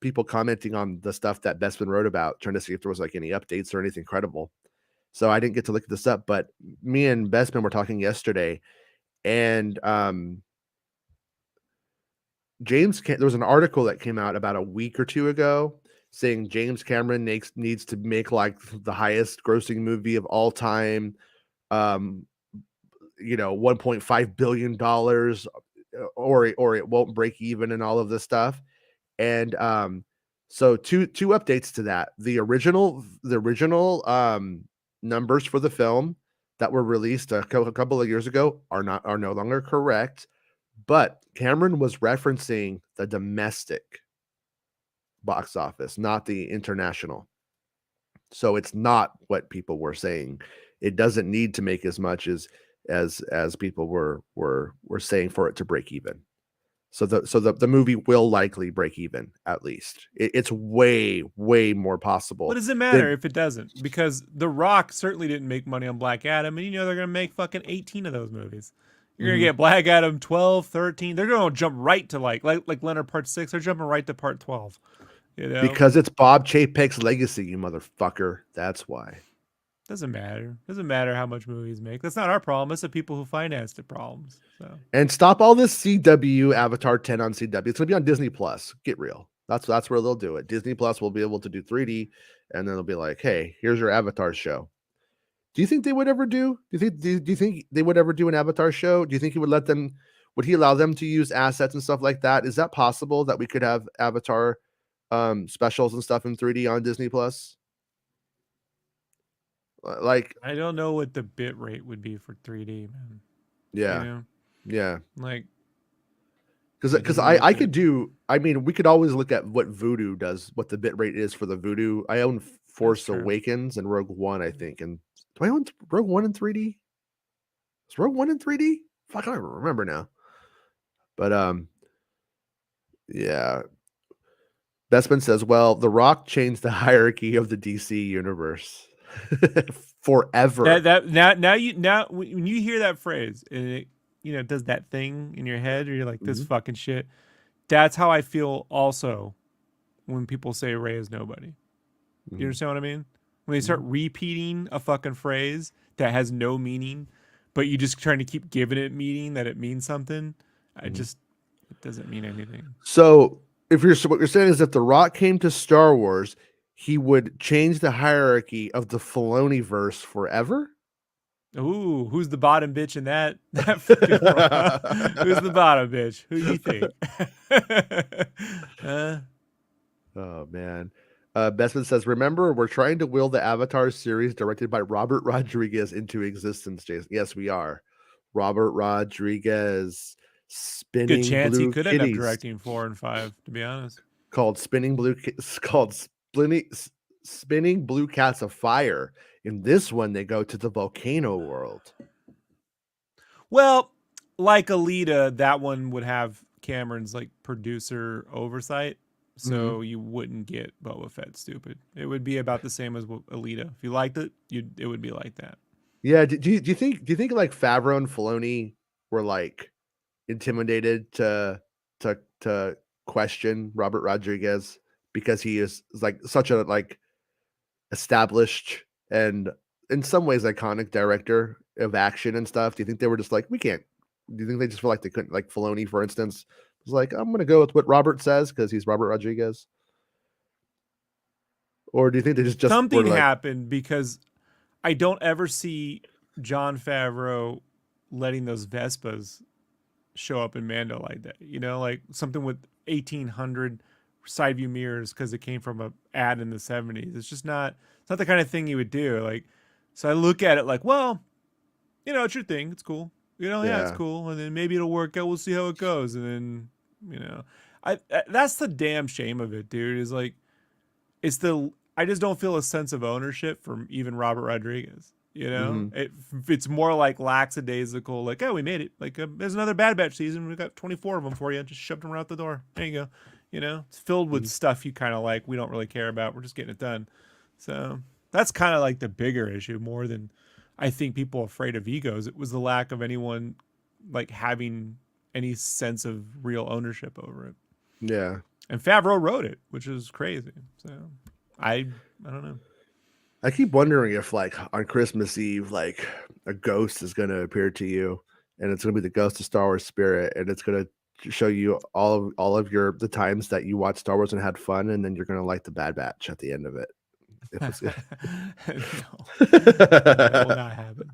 people commenting on the stuff that Bestman wrote about, trying to see if there was like any updates or anything credible. So I didn't get to look this up, but me and Bestman were talking yesterday, and there was an article that came out about a week or two ago saying James Cameron needs to make like the highest grossing movie of all time, $1.5 billion, or it won't break even and all of this stuff. And so two updates to that. The original numbers for the film that were released a couple of years ago are no longer correct. But Cameron was referencing the domestic box office, not the international. So it's not what people were saying. It doesn't need to make as much as people were saying for it to break even. So the movie will likely break even, at least. It's way more possible. What does it matter if it doesn't? Because The Rock certainly didn't make money on Black Adam, and they're going to make fucking 18 of those movies. You're going to get Black Adam 12, 13. They're going to jump right to like Leonard Part 6. They're jumping right to Part 12. You know? Because it's Bob Chapek's legacy, you motherfucker. That's why. Doesn't matter. Doesn't matter how much movies make. That's not our problem. It's the people who financed the problems. So. And stop all this CW Avatar 10 on CW. It's going to be on Disney Plus. Get real. That's where they'll do it. Disney Plus will be able to do 3D, and then they'll be like, "Hey, here's your Avatar show." Do you think they would ever do? Do you think they would ever do an Avatar show? Do you think he would let them? Would he allow them to use assets and stuff like that? Is that possible that we could have Avatar specials and stuff in 3D on Disney Plus? Like, I don't know what the bit rate would be for 3D, man. yeah, You know, yeah. like Because don't know I if could do. I mean, we could always look at what Voodoo does, what the bit rate is for the Voodoo. I own Force true. Awakens and Rogue One, I think. And do I own Rogue One in 3D? Is Rogue One in 3D? Fuck, I don't remember now. But yeah. Bestman says, "Well, The Rock changed the hierarchy of the DC universe forever." Now when you hear that phrase and it does that thing in your head, or you're like, this fucking shit. That's how I feel also when people say Ray is nobody. You understand what I mean? When they start repeating a fucking phrase that has no meaning, but you just trying to keep giving it meaning that it means something, it doesn't mean anything. So what you're saying is if The Rock came to Star Wars, he would change the hierarchy of the Filoni verse forever? Ooh, who's the bottom bitch in that fucking who's the bottom bitch? Who do you think? Oh man. Bestman says, "Remember, we're trying to will the Avatar series directed by Robert Rodriguez into existence, Jason." Yes, we are. Robert Rodriguez, Spinning Good chance Blue he could Kitties, end up directing 4 and 5, to be honest. called Spinning Blue Cats of Fire. In this one, they go to the volcano world. Well, like Alita, that one would have Cameron's like producer oversight, so you wouldn't get Boba Fett stupid. It would be about the same as Alita. If you liked it, it would be like that. Yeah. Do you think like Favreau and Filoni were like intimidated to question Robert Rodriguez because he is like such a like established and in some ways iconic director of action and stuff? Do you think they were just like, we can't? Do you think they just feel like they couldn't? Like Filoni, for instance, was like, I'm gonna go with what Robert says because he's Robert Rodriguez. Or do you think they just Something were like, happened, because I don't ever see Jon Favreau letting those Vespas show up in Mando like that. Like something with 1800 side view mirrors because it came from a ad in the 70s. It's not the kind of thing you would do. Like, so I look at it like, well, it's your thing. It's cool. Yeah, it's cool. And then maybe it'll work out. We'll see how it goes. And then, that's the damn shame of it, dude. Is like, I just don't feel a sense of ownership from even Robert Rodriguez. It's more like lackadaisical, like, oh, we made it. Like, there's another Bad Batch season. We've got 24 of them for you. Just shoved them right out the door. There you go. It's filled with stuff you kind of like. We don't really care about. We're just getting it done. So that's kind of like the bigger issue, more than I think people are afraid of egos. It was the lack of anyone like having any sense of real ownership over it. yeah. And Favreau wrote it, which is crazy. So I don't know. I keep wondering if, like, on Christmas Eve, like, a ghost is going to appear to you, and it's going to be the ghost of Star Wars Spirit, and it's going to show you all of the times that you watched Star Wars and had fun, and then you're going to like the Bad Batch at the end of it. If it's No, that will not happen.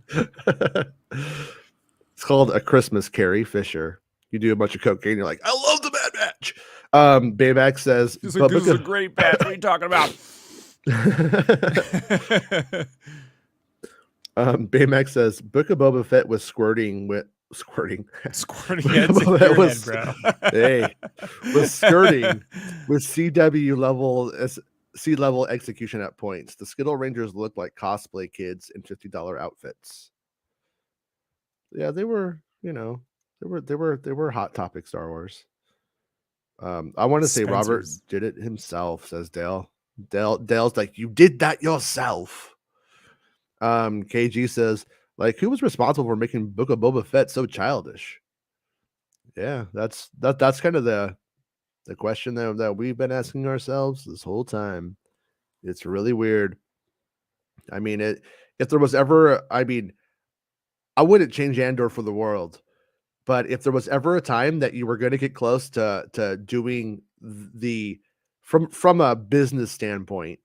It's called A Christmas, Carrie Fisher. You do a bunch of cocaine, you're like, I love the Bad Batch. Bayback says, He's like, this is a great batch. What are you talking about? Baymax says Book of Boba Fett was squirting. Heads Boba in Fett your was, head, bro. hey, was skirting with sea level execution at points. The Skittle Rangers looked like cosplay kids in $50 outfits. Yeah, they were. They were hot topic Star Wars. I want to say Robert did it himself, says Dale. Dale's like, you did that yourself. KG says, like, who was responsible for making Book of Boba Fett so childish? Yeah, that's kind of the question that we've been asking ourselves this whole time. It's really weird. I mean, if there was ever, I wouldn't change Andor for the world, but if there was ever a time that you were going to get close to doing the from a business standpoint,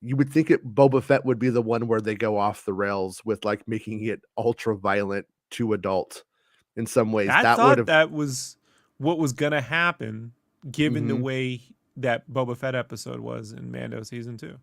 you would think Boba Fett would be the one where they go off the rails with like making it ultra violent to adult in some ways. I That would thought have that was what was gonna happen, given the Mhm. way that Boba Fett episode was in Mando season 2.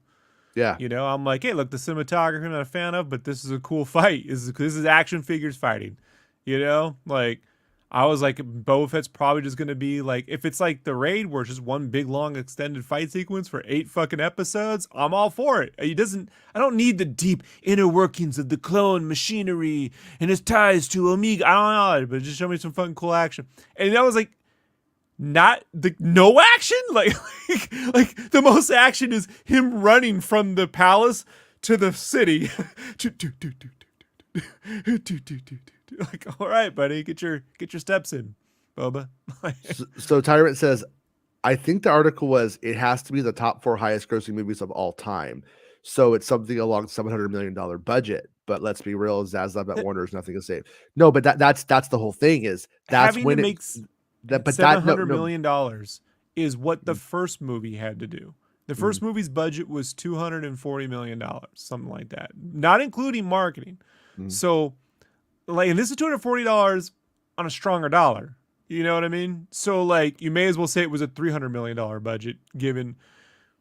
Yeah. You know, I'm like, hey, look, the cinematography I'm not a fan of, but this is a cool fight. This is action figures fighting. You know, like I was like, Boba Fett's probably just gonna be like, if it's like the raid where it's just one big long extended fight sequence for 8 fucking episodes, I'm all for it. I don't need the deep inner workings of the clone machinery and its ties to Omega. I don't know, but just show me some fucking cool action. And I was like, no action, like the most action is him running from the palace to the city. Like, all right, buddy, get your steps in, Boba. So Tyrant says, I think the article was it has to be the top 4 highest grossing movies of all time. So it's something along $700 million budget. But let's be real, Zaslav at Warner is nothing to save. No, but that's the whole thing is that's having when to it make that but $700 that no, million dollars is what the first movie had to do. The first movie's budget was $240 million, something like that, not including marketing. So, like, and this is $240 on a stronger dollar. You know what I mean? So, like, you may as well say it was a $300 million budget, given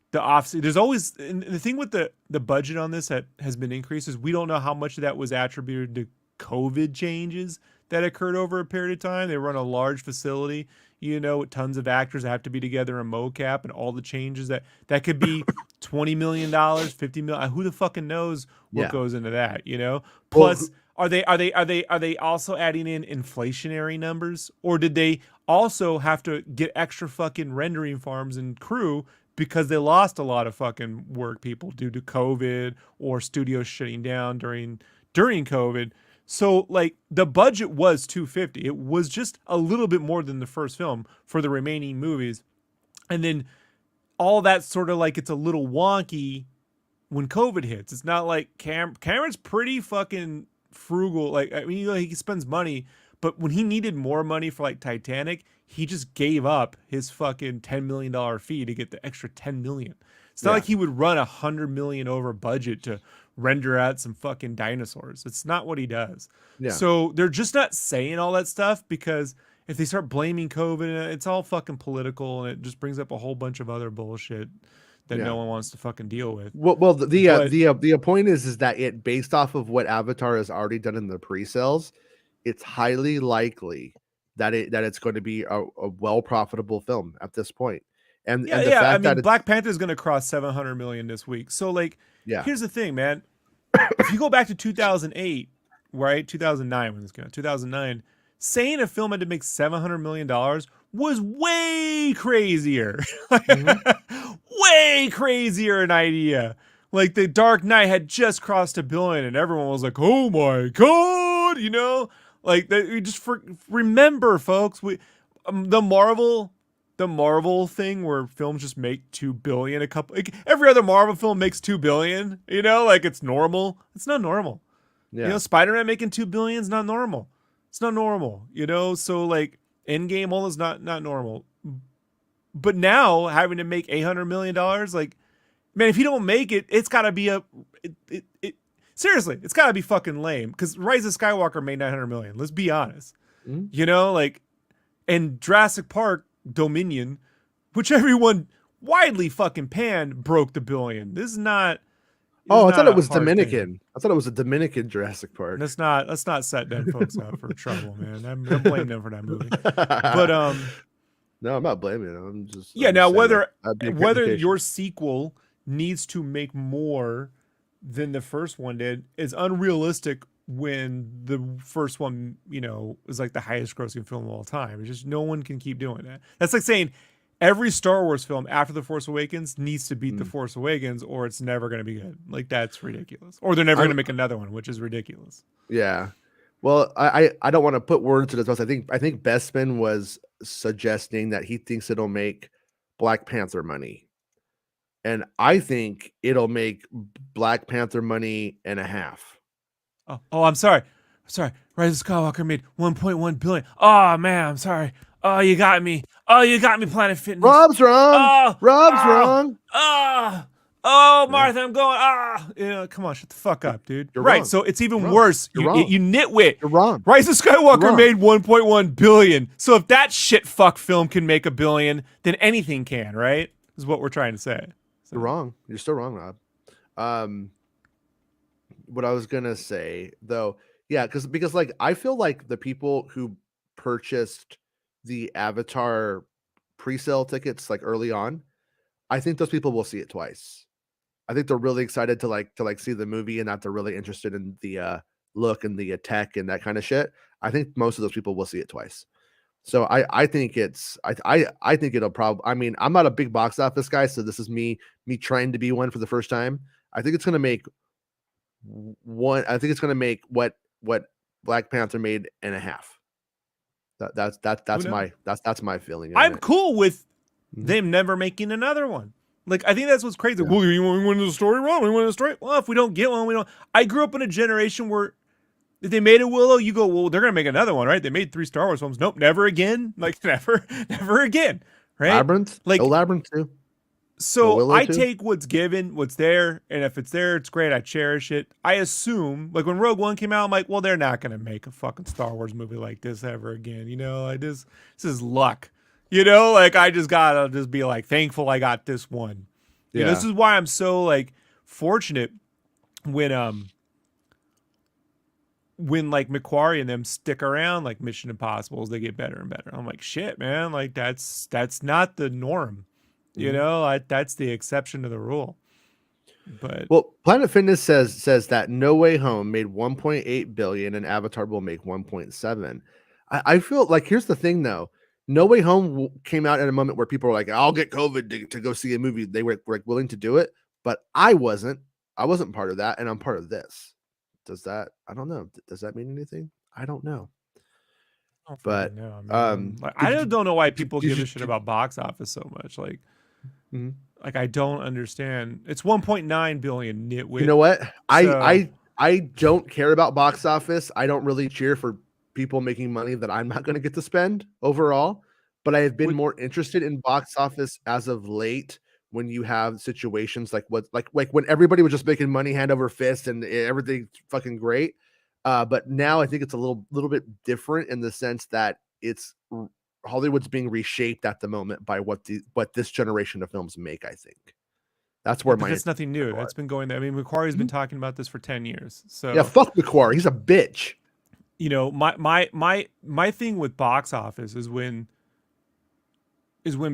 the offset. There's always, and the thing with the budget on this that has been increased is we don't know how much of that was attributed to COVID changes that occurred over a period of time. They run a large facility, you know, with tons of actors that have to be together in mocap, and all the changes that could be $20 million, $50 million. Who the fucking knows what goes into that, you know? Plus, are they also adding in inflationary numbers, or did they also have to get extra fucking rendering farms and crew because they lost a lot of fucking work people due to COVID or studios shutting down during COVID? So, like, the budget was $250. It was just a little bit more than the first film for the remaining movies. And then all that sort of like, it's a little wonky when COVID hits. It's not like Cameron's pretty fucking frugal. Like, I mean, you know, he spends money, but when he needed more money for like Titanic, he just gave up his fucking $10 million fee to get the extra $10 million. It's not like he would run $100 million over budget to render out some fucking dinosaurs. It's not what he does. Yeah. So they're just not saying all that stuff, because if they start blaming COVID, it's all fucking political, and it just brings up a whole bunch of other bullshit that no one wants to fucking deal with. Well, the point is that it, based off of what Avatar has already done in the pre-sales, it's highly likely that it's going to be a well profitable film at this point. And the fact I mean, that Black Panther is going to cross 700 million this week. So, like, here's the thing, man. If you go back to 2008, right? 2009 when this came out, 2009, saying a film had to make $700 million was way crazier. Way crazier an idea. Like, The Dark Knight had just crossed $1 billion, and everyone was like, "Oh my god!" You know, like, we just remember, folks. The Marvel thing where films just make $2 billion a couple. Like, every other Marvel film makes $2 billion. You know, like, it's normal. It's not normal. Yeah. You know, Spider-Man making $2 billion is not normal. It's not normal. You know, so like Endgame, all is not normal. But now having to make $800 million, like, man, if you don't make it, it's got to be seriously, it's got to be fucking lame. Because Rise of Skywalker made $900 million. Let's be honest. You know, like, and Jurassic Park Dominion, which everyone widely fucking panned, broke the $1 billion. This is not. I thought it was Dominican. Thing. I thought it was a Dominican Jurassic Park. Let's not set them folks up for trouble, man. I'm blaming them for that movie. But no, I'm not blaming them. I'm just now whether whether your sequel needs to make more than the first one did is unrealistic when the first one, you know, is like the highest grossing film of all time. It's just no one can keep doing that. That's like saying every Star Wars film after The Force Awakens needs to beat The Force Awakens, or it's never going to be good. Like, that's ridiculous. Or they're never going to make another one, which is ridiculous. Yeah. Well, I don't want to put words to this, but I think Bestman was suggesting that he thinks it'll make Black Panther money. And I think it'll make Black Panther money and a half. Oh, I'm sorry. Rise of Skywalker made $1.1 billion. Oh man, I'm sorry. Oh, you got me. Oh, you got me, Planet Fitness. Rob's wrong. Oh, Rob's oh, wrong. Oh, Martha, I'm going. Come on, shut the fuck up, dude. You're Right, wrong. so it's even You're wrong. worse. You're You wrong. you nitwit. You're wrong. Rise of Skywalker wrong. made 1.1 billion. So if that shit fuck film can make $1 billion, then anything can, right? Is what we're trying to say. So. You're wrong. You're still wrong, Rob. What I was gonna say though, yeah, because like I feel like the people who purchased the Avatar pre-sale tickets like early on, I think those people will see it twice. I think they're really excited to see the movie and that they're really interested in the look and the tech and that kind of shit. I think most of those people will see it twice. So I think I think it'll probably. I mean, I'm not a big box office guy, so this is me trying to be one for the first time. I think it's gonna make I think it's gonna make what Black Panther made and a half. That's my feeling. I'm cool with Mhm. them never making another one. Like, I think that's what's crazy. Yeah. Well, you want to win the story wrong? We win the story. Well, if we don't get one, we don't. I grew up in a generation where if they made a Willow, you go, well, they're gonna make another one, right? They made 3 Star Wars films. Nope, never again. Like never again. Right? Labyrinth, like Labyrinth too. So I take what's given, what's there, and if it's there, it's great. I cherish it. I assume, like when Rogue One came out, I'm like, well, they're not gonna make a fucking Star Wars movie like this ever again. You know, like this is luck. You know, like I just gotta just be like thankful I got this one. Yeah. You know, this is why I'm so like fortunate when like Macquarie and them stick around like Mission Impossible as they get better and better. I'm like, shit, man, like that's not the norm. You know, that's the exception to the rule. But Planet Fitness says that No Way Home made 1.8 billion and Avatar will make 1.7. I feel like here's the thing though. No Way Home came out at a moment where people were like, I'll get COVID to go see a movie. They were like willing to do it, but I wasn't part of that, and I'm part of this. Does that? I don't know. Does that mean anything? I don't know. But I don't know why people give a shit about box office so much. Like, like I don't understand. It's 1.9 billion. Nitwit. You know what? I don't care about box office. I don't really cheer for people making money that I'm not going to get to spend overall. But I have been more interested in box office as of late. When you have situations like when everybody was just making money hand over fist and everything's fucking great. But now I think it's a little bit different in the sense that it's Hollywood's being reshaped at the moment by what this generation of films make. I think that's where that's nothing new. That's been going there. I mean, Macquarie's been talking about this for 10 years. So yeah, fuck Macquarie. He's a bitch. You know, my thing with box office is when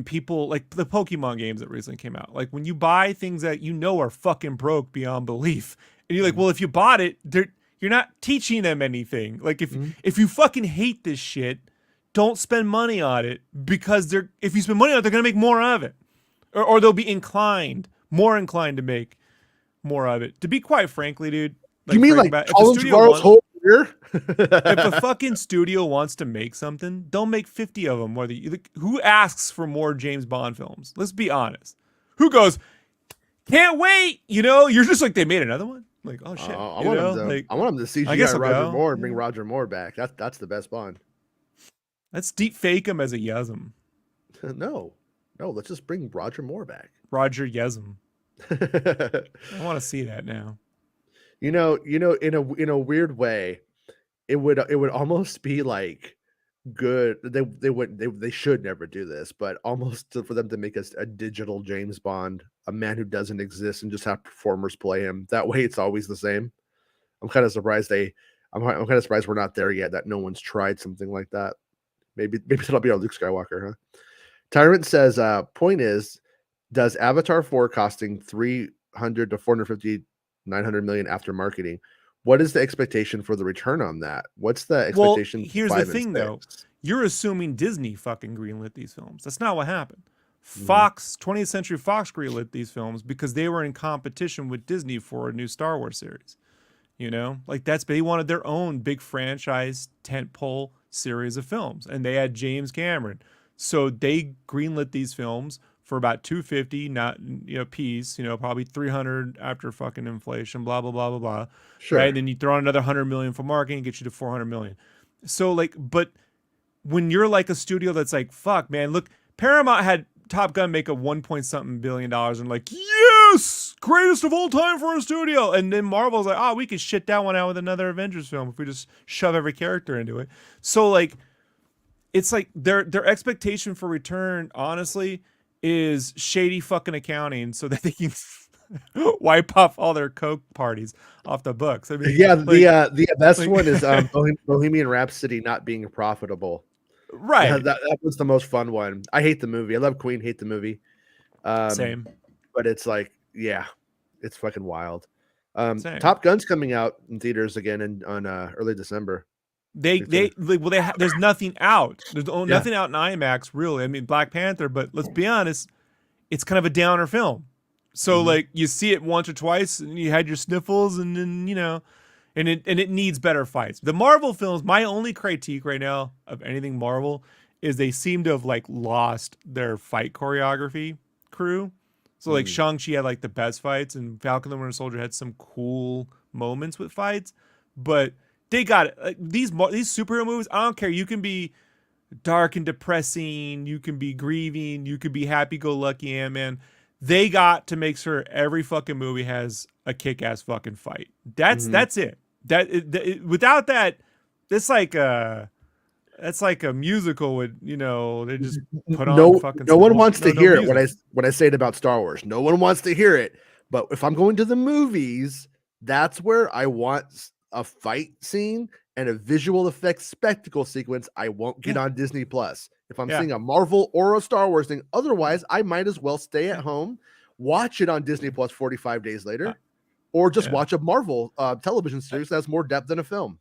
people like the Pokemon games that recently came out. Like when you buy things that you know are fucking broke beyond belief, and you're like, well, if you bought it, you're not teaching them anything. Like if you fucking hate this shit, don't spend money on it because if you spend money on it, they're gonna make more of it, or they'll be more inclined to make more of it. To be quite frankly, dude, like, you mean like Collins Varro's whole career? If a fucking studio wants to make something, they'll make 50 of them. Who asks for more James Bond films? Let's be honest. Who goes, can't wait? You know, you're just like, they made another one. Like, oh shit. I want them to CGI Roger Moore and bring Roger Moore back. That's the best Bond. Let's deep fake him as a Yezum. No, let's just bring Roger Moore back. Roger Yezum. I want to see that now. You know, in a weird way, it would almost be like good. They should never do this, but almost for them to make us a digital James Bond, a man who doesn't exist, and just have performers play him. That way, it's always the same. I'm kind of surprised I'm kind of surprised we're not there yet. That no one's tried something like that. Maybe it'll be our Luke Skywalker, huh? Tyrant says, point is, does Avatar 4 costing 300 to 450 900 million after marketing? What is the expectation for the return on that? What's the expectation? Well, here's the thing though. You're assuming Disney fucking greenlit these films. That's not what happened. Fox, 20th Century Fox greenlit these films because they were in competition with Disney for a new Star Wars series. You know, like they wanted their own big franchise tentpole series of films, and they had James Cameron. So they greenlit these films for about 250, not piece, probably 300 after fucking inflation, blah blah blah blah blah. Sure. Right, and then you throw in another 100 million for marketing, get you to 400 million. So like, but when you're like a studio that's like, fuck, man, look, Paramount had Top Gun make a 1 point something billion and like, yes, greatest of all time for a studio. And then Marvel's like, oh, we could shit that one out with another Avengers film if we just shove every character into it. So like, it's like their expectation for return, honestly, is shady fucking accounting so that they can wipe off all their coke parties off the books. I mean, Yeah, like, the best one is Bohemian Rhapsody not being profitable. right. That was the most fun one. I hate the movie. I love Queen, hate the movie. Same. But it's like, yeah, it's fucking wild. Same. Top Gun's coming out in theaters again on early December. There's nothing out. There's nothing out in IMAX, really. I mean, Black Panther, but let's be honest, it's kind of a downer film. So like you see it once or twice and you had your sniffles and then, you know, and it needs better fights. The Marvel films, my only critique right now of anything Marvel is they seem to have like lost their fight choreography crew. So like Shang-Chi had like the best fights and Falcon and the Winter Soldier had some cool moments with fights, but they got it. Like, these superhero movies, I don't care. You can be dark and depressing, you can be grieving, you could be happy-go-lucky Ant-Man. They got to make sure every fucking movie has a kick-ass fucking fight. That's it. Without that, it's like that's like a musical with, you know, they just put on fucking. No one wants to hear it music. when I say it about Star Wars. No one wants to hear it. But if I'm going to the movies, that's where I want a fight scene and a visual effects spectacle sequence. I won't get on Disney Plus if I'm seeing a Marvel or a Star Wars thing. Otherwise, I might as well stay at home, watch it on Disney Plus 45 days later, or just watch a Marvel television series that has more depth than a film.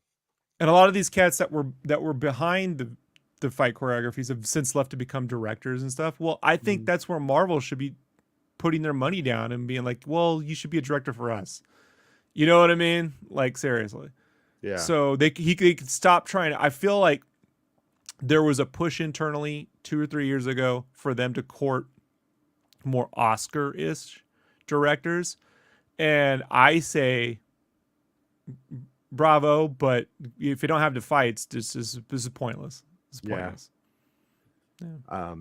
And a lot of these cats that were behind the fight choreographies have since left to become directors and stuff. Well, I think that's where Marvel should be putting their money down and being like, well, you should be a director for us. You know what I mean? Like, seriously. Yeah. So he could stop trying. I feel like there was a push internally 2 or 3 years ago for them to court more Oscar-ish directors. And I say, bravo, but if you don't have the fights, this is pointless. It's pointless. Yeah.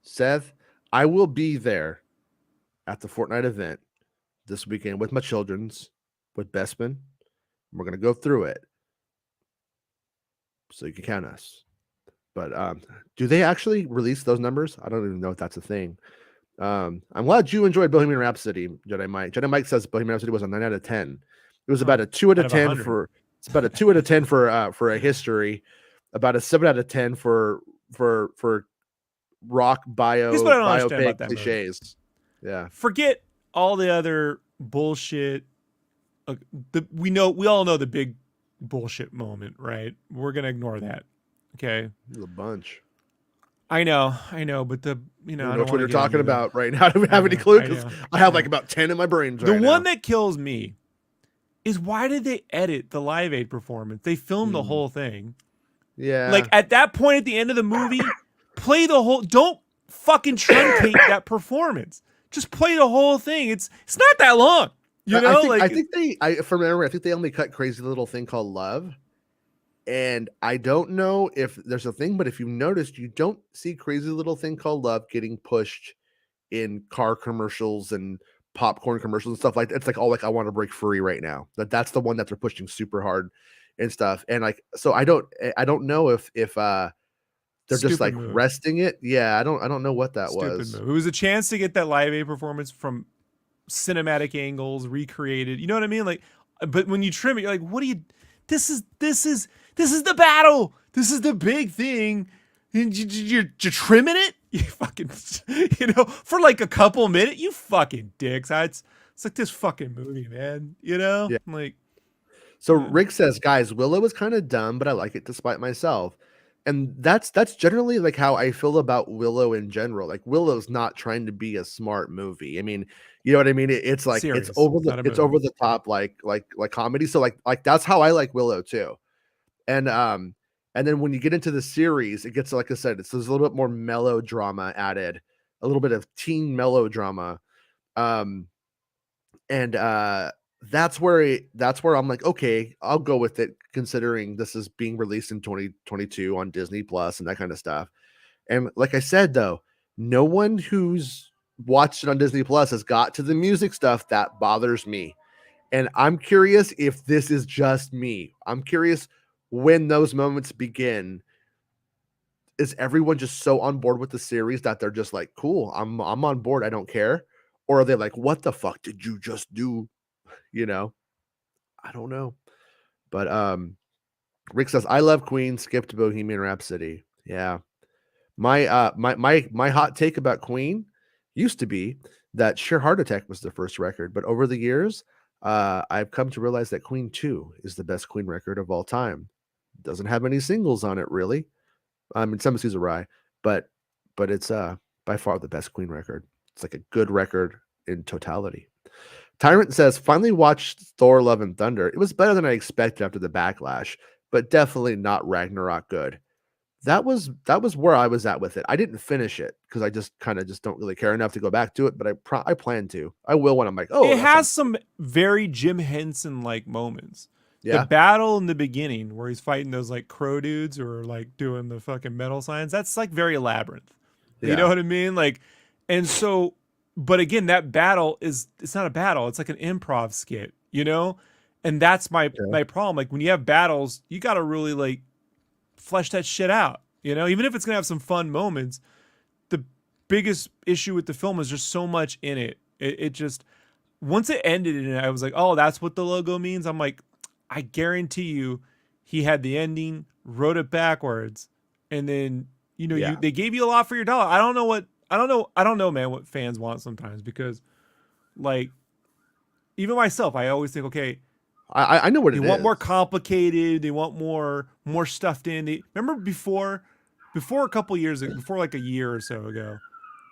Seth, I will be there at the Fortnite event this weekend with my children's, with Bespin. We're gonna go through it, so you can count us. But do they actually release those numbers? I don't even know if that's a thing. I'm glad you enjoyed Bohemian Rhapsody, Jedi Mike. Jedi Mike says Bohemian Rhapsody was a 9 out of 10. It was about a 2 out of 10 for. It's about a 2 out of 10 for a history, about a 7 out of 10 for rock biopic cliches. Yeah. Forget all the other bullshit. We all know the big bullshit moment, right? We're gonna ignore that. Okay. There's a bunch. I know, but I don't know what you're talking about right now. Do we have any clue? Because I have like about 10 in my brain. The one that kills me is, why did they edit the Live Aid performance? They filmed the whole thing. Yeah. Like at that point at the end of the movie, play the whole. Don't fucking truncate that performance. Just play the whole thing. It's not that long. You know, I think they only cut Crazy Little Thing Called Love. And I don't know if there's a thing, but if you noticed, you don't see Crazy Little Thing Called Love getting pushed in car commercials and popcorn commercials and stuff like that. It's like, I want to break free right now. That's the one that they're pushing super hard and stuff. And like, so I don't know if they're just like resting it. Yeah, I don't know what that was. Move. It was a chance to get that Live Aid performance from cinematic angles recreated. You know what I mean? Like, but when you trim it, you're like, what do you? This is the battle. This is the big thing. And you're trimming it. You fucking, for like a couple minutes. You fucking dicks. It's like this fucking movie, man. You know, like. So Rick says, guys, Willow is kind of dumb, but I like it despite myself. And that's generally like how I feel about Willow in general. Like, Willow's not trying to be a smart movie. I mean, you know what I mean? It's like serious, it's over the top, like comedy. So like that's how I like Willow too. And then when you get into the series, it gets, like I said, there's a little bit more melodrama added, a little bit of teen melodrama. And that's where I'm like, okay, I'll go with it, considering this is being released in 2022 on Disney Plus and that kind of stuff. And like I said, though, no one who's watched it on Disney Plus has got to the music stuff that bothers me. And I'm curious if this is just me. I'm curious when those moments begin. Is everyone just so on board with the series that they're just like, cool, I'm on board, I don't care? Or are they like, what the fuck did you just do? You know? I don't know. But Rick says, I love Queen, skipped Bohemian Rhapsody. Yeah. My hot take about Queen used to be that Sheer Heart Attack was the first record, but over the years, I've come to realize that Queen 2 is the best Queen record of all time. Doesn't have any singles on it, really. I mean, Some Seas Awry, but it's by far the best Queen record. It's like a good record in totality. Tyrant says, finally watched Thor: Love and Thunder. It was better than I expected after the backlash, but definitely not Ragnarok good. That was where I was at with it. I didn't finish it because I just kind of just don't really care enough to go back to it, but I plan to. I will when I'm like, oh, It has some very Jim Henson like moments. Yeah. The battle in the beginning where he's fighting those like crow dudes who are like doing the fucking metal signs, that's like very Labyrinth. You know what I mean? Like, and so, but again, that battle it's not a battle. It's like an improv skit, you know? And that's my problem. Like when you have battles, you got to really like flesh that shit out, you know? Even if it's going to have some fun moments, the biggest issue with the film is just so much in it. It just, once it ended and I was like, oh, that's what the logo means. I'm like, I guarantee you he had the ending, wrote it backwards, and then, you know, they gave you a lot for your dollar. I don't know, man, what fans want sometimes, because like even myself, I always think, okay, I know what it is. They want more complicated, they want more stuffed in. Remember before a couple years ago, before like a year or so ago,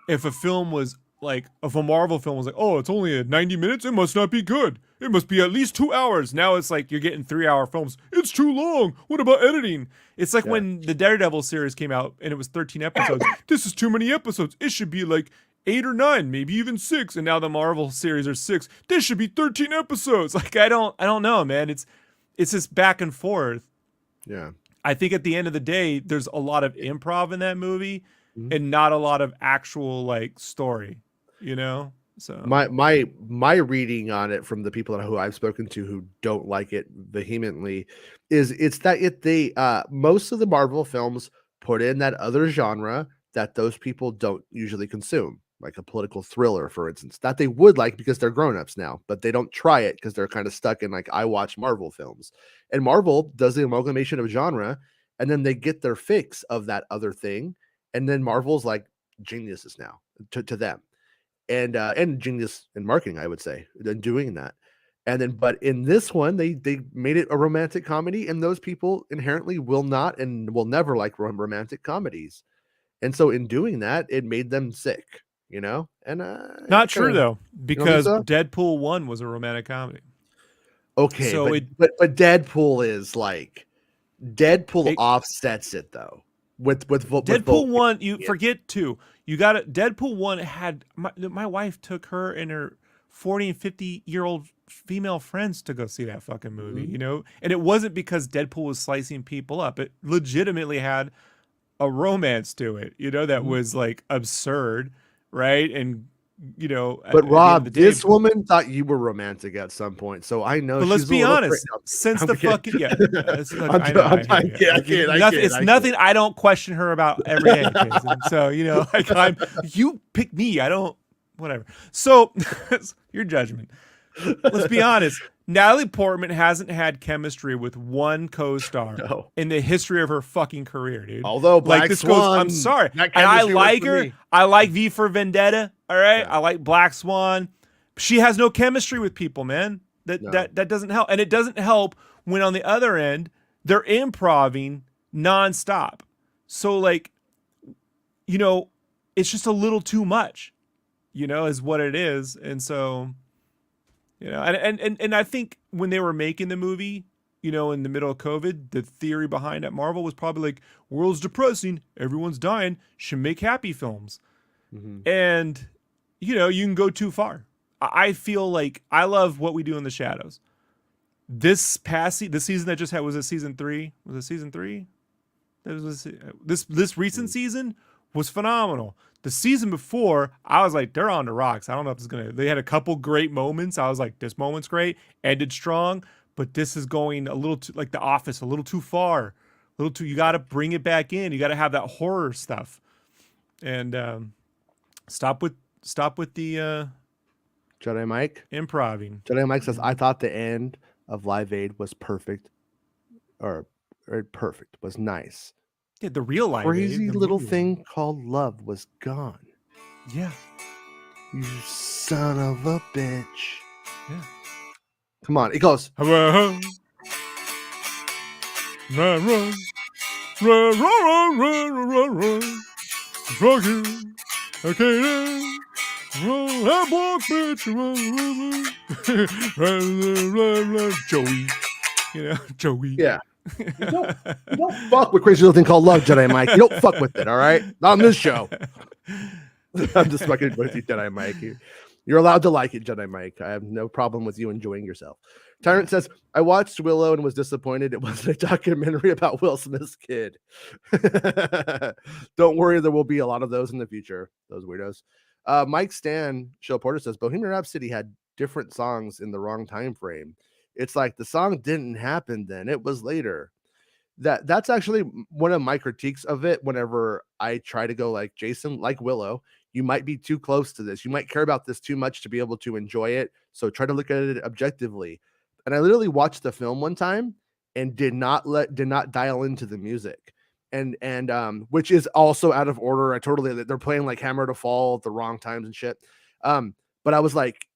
if a Marvel film was like, oh, it's only 90 minutes, it must not be good. It must be at least 2 hours. Now it's like you're getting 3-hour films. It's too long. What about editing? It's like when the Daredevil series came out and it was 13 episodes. This is too many episodes. It should be like 8 or 9, maybe even 6. And now the Marvel series are 6. This should be 13 episodes. Like, I don't know, man. It's this back and forth. Yeah. I think at the end of the day, there's a lot of improv in that movie and not a lot of actual like story, you know? So my reading on it from the people who I've spoken to who don't like it vehemently is it's that they most of the Marvel films put in that other genre that those people don't usually consume, like a political thriller, for instance, that they would like because they're grown-ups now, but they don't try it because they're kind of stuck in like, I watch Marvel films. And Marvel does the amalgamation of genre, and then they get their fix of that other thing, and then Marvel's like geniuses now to them. And genius in marketing, I would say, in doing that. And then, but in this one, they made it a romantic comedy, and those people inherently will not and will never like romantic comedies. And so, in doing that, it made them sick, you know. And not true though, because so? Deadpool 1 was a romantic comedy. Okay, so but Deadpool is like Deadpool offsets it though. With Deadpool 1, you forget 2. You got it. Deadpool 1 had my wife took her and her 40 and 50-year-old female friends to go see that fucking movie, you know? And it wasn't because Deadpool was slicing people up. It legitimately had a romance to it, you know, that was like absurd, right? And you know, but Rob, this woman thought you were romantic at some point, so I know. But let's be honest, since the fucking it's nothing I don't question her about every day. So you know, like you pick me, I don't, whatever. So your judgment. Let's be honest. Natalie Portman hasn't had chemistry with one co-star in the history of her fucking career, dude. Although Black Swan, I'm sorry, and I like her. I like V for Vendetta. All right, I like Black Swan. She has no chemistry with people, man. That doesn't help, and it doesn't help when on the other end they're improving nonstop. So like, you know, it's just a little too much, you know, is what it is, and so. You know, and I think when they were making the movie, you know, in the middle of COVID, the theory behind at Marvel was probably like, world's depressing, everyone's dying, should make happy films. And, you know, you can go too far. I feel like I love What We Do in the Shadows. This season that just had, was it season 3? Was it season 3? This recent season was phenomenal. The season before, I was like, they're on the rocks. I don't know if it's gonna. They had a couple great moments. I was like, this moment's great, ended strong, but this is going a little too, like The Office, a little too far, a little too. You got to bring it back in. You got to have that horror stuff, and stop with the Jedi Mike. improving. Jedi Mike says, I thought the end of Live Aid was perfect, or perfect, was nice. Yeah, the real life. Crazy little thing called love was gone. Yeah. You son of a bitch. Yeah. Come on. It goes. Run, run, run, run, run, run, run, run. Fuck you. Okay, then. Run, that block, bitch. Run. Joey. You know, Joey. Yeah. You don't fuck with crazy little thing called love, Jedi Mike. You don't fuck with it, all right? Not on this show. I'm just fucking with you, Jedi Mike. You're allowed to like it, Jedi Mike. I have no problem with you enjoying yourself. Tyrant says, I watched Willow and was disappointed it wasn't a documentary about Will Smith's kid. Don't worry, there will be a lot of those in the future, those weirdos. Mike Stan, Shell Porter says, Bohemian Rhapsody had different songs in the wrong time frame. It's like the song didn't happen then, it was later. That's actually one of my critiques of it. Whenever I try to go like Jason, like Willow, you might be too close to this. You might care about this too much to be able to enjoy it. So try to look at it objectively. And I literally watched the film one time and did not dial into the music. And which is also out of order. They're playing like Hammer to Fall at the wrong times and shit. But I was like,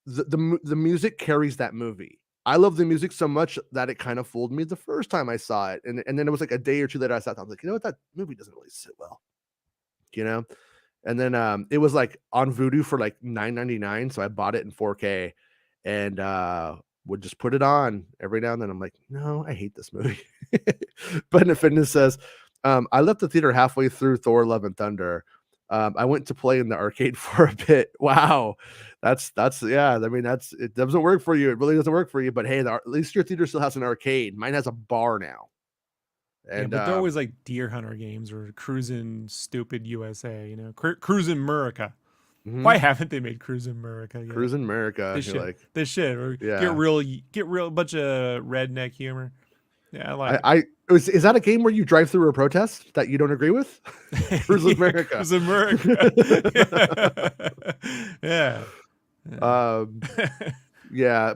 the music carries that movie. I love the music so much that it kind of fooled me the first time I saw it. And then it was like a day or two that I sat down, I was like, you know what? That movie doesn't really sit well, you know? And then it was like on Vudu for like $9.99. So I bought it in 4K and would just put it on every now and then. I'm like, no, I hate this movie. But Fitness says, I left the theater halfway through Thor Love and Thunder. I went to play in the arcade for a bit. Wow. That's yeah. I mean, it doesn't work for you. It really doesn't work for you. But hey, at least your theater still has an arcade. Mine has a bar now. And yeah, but they're always like Deer Hunter games or Cruisin' Stupid USA, you know, Cruisin' America. Mm-hmm. Why haven't they made Cruisin' America yet? Cruisin' America. They should. Like, they should. Or yeah. Get real bunch of redneck humor. Yeah, I like it. Is that a game where you drive through a protest that you don't agree with? Cruisin' America. Cruisin' America. Yeah. Yeah.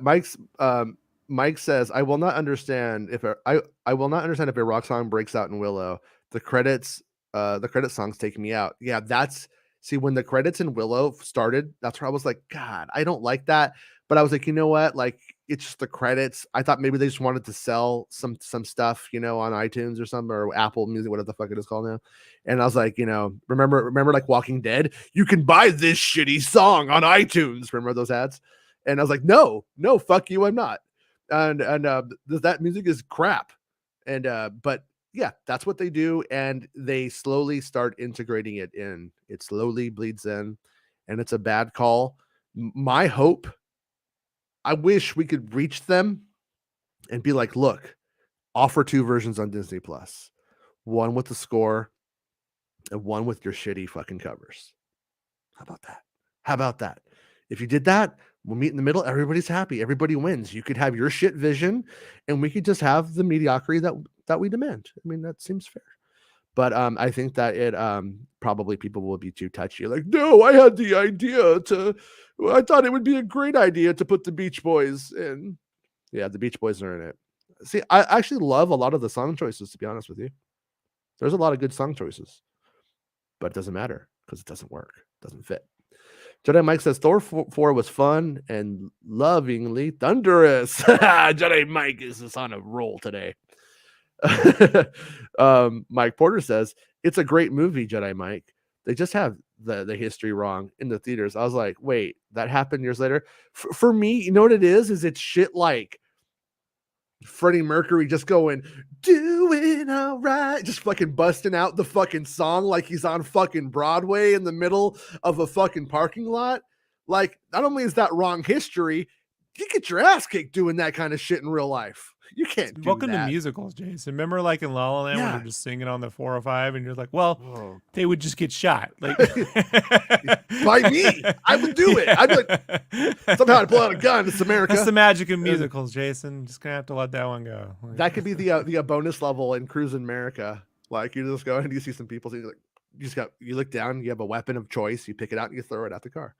Mike says, I will not understand if I will not understand if a rock song breaks out in Willow. The credit songs take me out. Yeah, when the credits in Willow started, that's where I was like, God, I don't like that. But I was like, you know what? Like, it's just the credits. I thought maybe they just wanted to sell some stuff, you know, on iTunes or something, or Apple Music, whatever the fuck it is called now. And I was like, you know, remember like Walking Dead? You can buy this shitty song on iTunes. Remember those ads? And I was like, no, fuck you, I'm not. And that music is crap. And but yeah, that's what they do, and they slowly start integrating it in. It slowly bleeds in, and it's a bad call. My hope, I wish we could reach them and be like, look, offer 2 versions on Disney Plus, one with the score and one with your shitty fucking covers. How about that? If you did that, we'll meet in the middle. Everybody's happy. Everybody wins. You could have your shit vision, and we could just have the mediocrity that we demand. I mean, that seems fair. But I think that it probably people will be too touchy. Like, no, I had the idea I thought it would be a great idea to put the Beach Boys in. Yeah, the Beach Boys are in it. See, I actually love a lot of the song choices, to be honest with you. There's a lot of good song choices, but it doesn't matter because it doesn't work. It doesn't fit. Jedi Mike says Thor 4 was fun and lovingly thunderous. Jedi Mike is just on a roll today. Mike Porter says it's a great movie, Jedi Mike. They just have the history wrong in the theaters. I was like, wait, that happened years later. For me, you know what it is? It's shit like Freddie Mercury just going, doing all right, just fucking busting out the fucking song like he's on fucking Broadway in the middle of a fucking parking lot. Like, not only is that wrong history, you get your ass kicked doing that kind of shit in real life. You can't do Welcome that. to musicals, Jason. Remember, like in La La Land, when Yeah. they're just singing on the 405, and you're like, well, Oh. they would just get shot. Like By me, I would do it. I'd be like, somehow I'd pull out a gun. It's America. That's the magic of musicals, Jason. Just gonna have to let that one go. Like, That could be the bonus level in Cruise America. Like, you just go and you see some people, so you're like, you look down, you have a weapon of choice, you pick it out and you throw it out the car.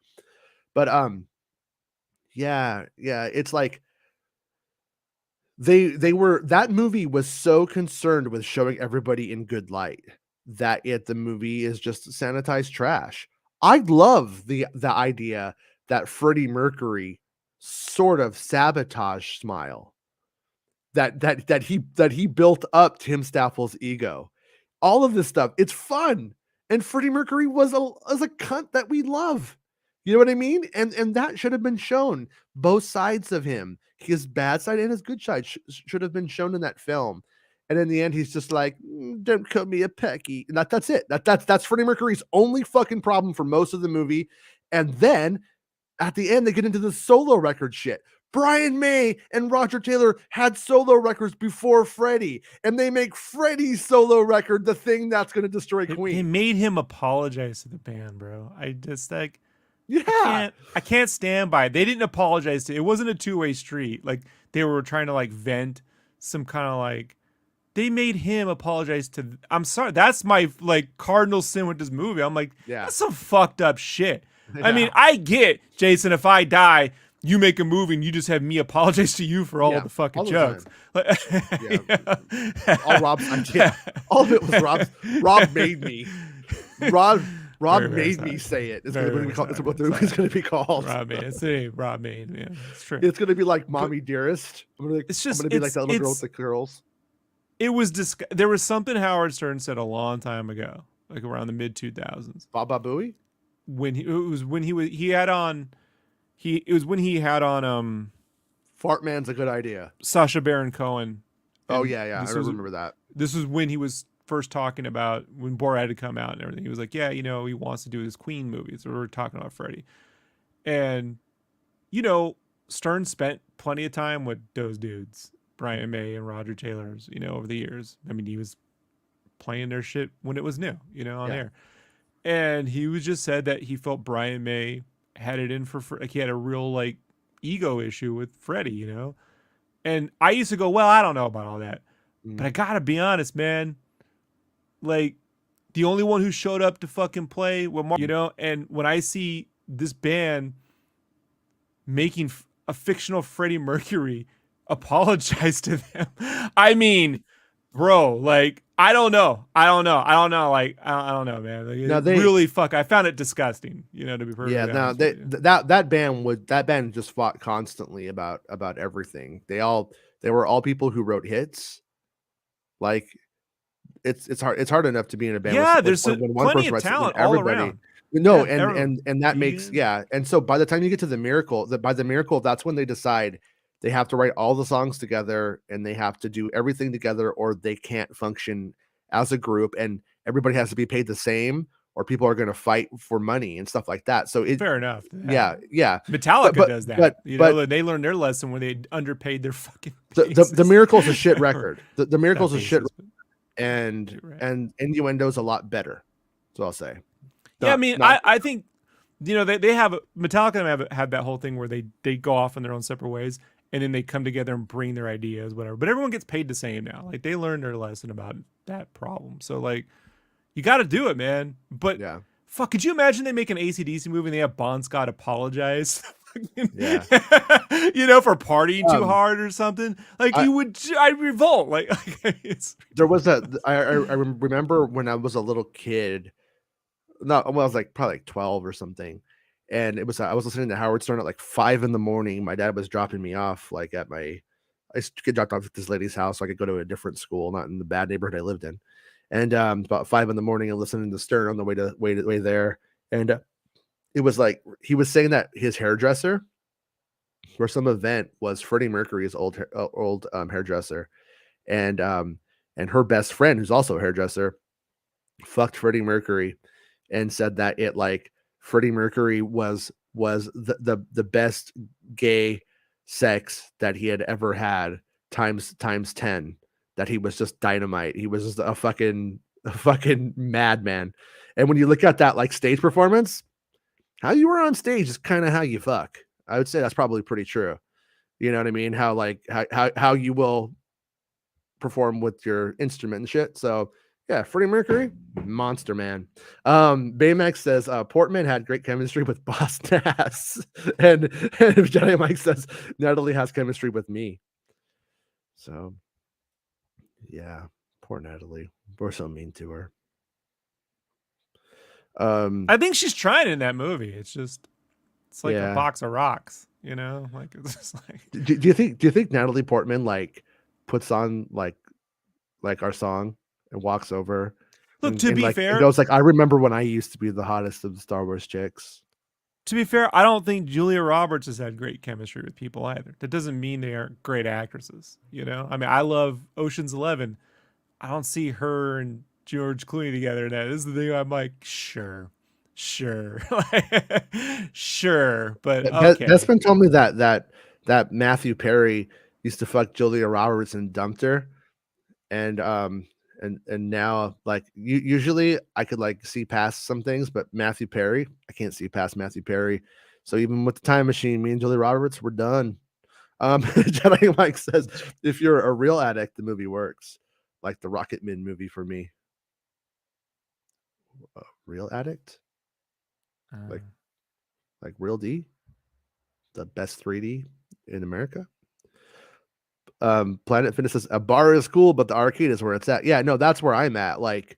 But yeah, it's like they were, that movie was so concerned with showing everybody in good light that the movie is just sanitized trash. I love the idea that Freddie Mercury sort of sabotaged Smile. That he built up Tim Staffel's ego. All of this stuff, it's fun. And Freddie Mercury was a cunt that we love. You know what I mean? And that should have been shown. Both sides of him, his bad side and his good side, should have been shown in that film. And in the end, he's just like, "Don't call me a pecky." And that's it. That's Freddie Mercury's only fucking problem for most of the movie. And then at the end, they get into the solo record shit. Brian May and Roger Taylor had solo records before Freddie, and they make Freddie's solo record the thing that's going to destroy Queen. They made him apologize to the band, bro. I just like, yeah, I can't stand by it. They didn't apologize to it. It wasn't a two-way street. Like they were trying to like vent some kind of like. They made him apologize to. I'm sorry. That's my like cardinal sin with this movie. I'm like, that's some fucked up shit. Yeah. I mean, I get, Jason, if I die, you make a movie and you just have me apologize to you for all of the fucking jokes. All Rob's idea. All of it was Rob made me. Rob made me say it. It's what the movie's going to be called. Rob made. It's a Rob made. Yeah, it's true. It's going to be like Mommy Dearest. I'm going to be like that little girl with the curls. It was there was something Howard Stern said a long time ago, like around the mid 2000s. Baba Booey? It was when he had on Fartman's a good idea. Sacha Baron Cohen. Oh yeah, I remember that. This was when he was first talking about when Borat had come out and everything. He was like, yeah, he wants to do his Queen movies. So we were talking about Freddie. And Stern spent plenty of time with those dudes, Brian May and Roger Taylor's, over the years. I mean, he was playing their shit when it was new, on air. And he was just said that he felt Brian May had it in for like he had a real like ego issue with Freddie, And I used to go, well, I don't know about all that. But I gotta be honest, man. Like, the only one who showed up to fucking play with Mark, and when I see this band making a fictional Freddie Mercury apologize to them, I mean, bro, like, I don't know. Like, I don't know, man. Like, really I found it disgusting, to be perfectly honest. That band just fought constantly about everything. They were all people who wrote hits. Like, it's hard enough to be in a band. Yeah, there's plenty of talent all around. No, and that makes and so by the time you get to the Miracle, that's when they decide they have to write all the songs together and they have to do everything together, or they can't function as a group, and everybody has to be paid the same, or people are going to fight for money and stuff like that. So fair enough. Yeah. Metallica does that. But they learned their lesson when they underpaid their fucking. The Miracle's a shit record. The Miracle's a shit. And Innuendo's a lot better. So I'll say. I think, they have Metallica have that whole thing where they go off in their own separate ways, and then they come together and bring their ideas, whatever. But everyone gets paid the same now. Like, they learned their lesson about that problem. So, like, you got to do it, man. But fuck, could you imagine they make an AC/DC movie and they have Bon Scott apologize? For partying too hard or something? Like, I'd revolt. Like, there was I remember when I was a little kid. I was like probably like 12 or something, and I was listening to Howard Stern at like 5 a.m. My dad was dropping me off like I used to get dropped off at this lady's house so I could go to a different school, not in the bad neighborhood I lived in. And about 5 a.m. and listening to Stern on the way there, and it was like he was saying that his hairdresser for some event was Freddie Mercury's old hairdresser, and her best friend, who's also a hairdresser, fucked Freddie Mercury and said that Freddie Mercury was was the best gay sex that he had ever had times 10, that he was just dynamite. He was just a fucking madman. And when you look at that like stage performance, how you were on stage is kind of how you fuck. I would say that's probably pretty true. You know what I mean? How like how you will perform with your instrument and shit. So yeah, Freddie Mercury, monster man. Baymax says Portman had great chemistry with Boss Nass, and Johnny Mike says Natalie has chemistry with me. So yeah, poor Natalie. We're so mean to her. I think she's trying in that movie. It's like Yeah. a box of rocks, you know? Like it's just like do you think Natalie Portman like puts on like our song and walks over look, and, to be like and fair, goes like, I remember when I used to be the hottest of the Star Wars chicks. I don't think Julia Roberts has had great chemistry with people either. That doesn't mean they aren't great actresses, you know? I mean, I love Ocean's 11. I don't see her and George Clooney together in that. This is the thing I'm like, sure. Sure. Sure, but okay. Bespin told me that Matthew Perry used to fuck Julia Roberts and dumped her. And now like usually I could like see past some things, but Matthew Perry, I can't see past Matthew Perry. So even with the time machine, me and Julia Roberts, we're done. Jedi Mike says, if you're a real addict, the movie works. Like the Rocketman movie for me. A real addict? Like Real D? The best 3D in America? Planet Fitness says a bar is cool, but the arcade is where it's at. Yeah, no, that's where I'm at. Like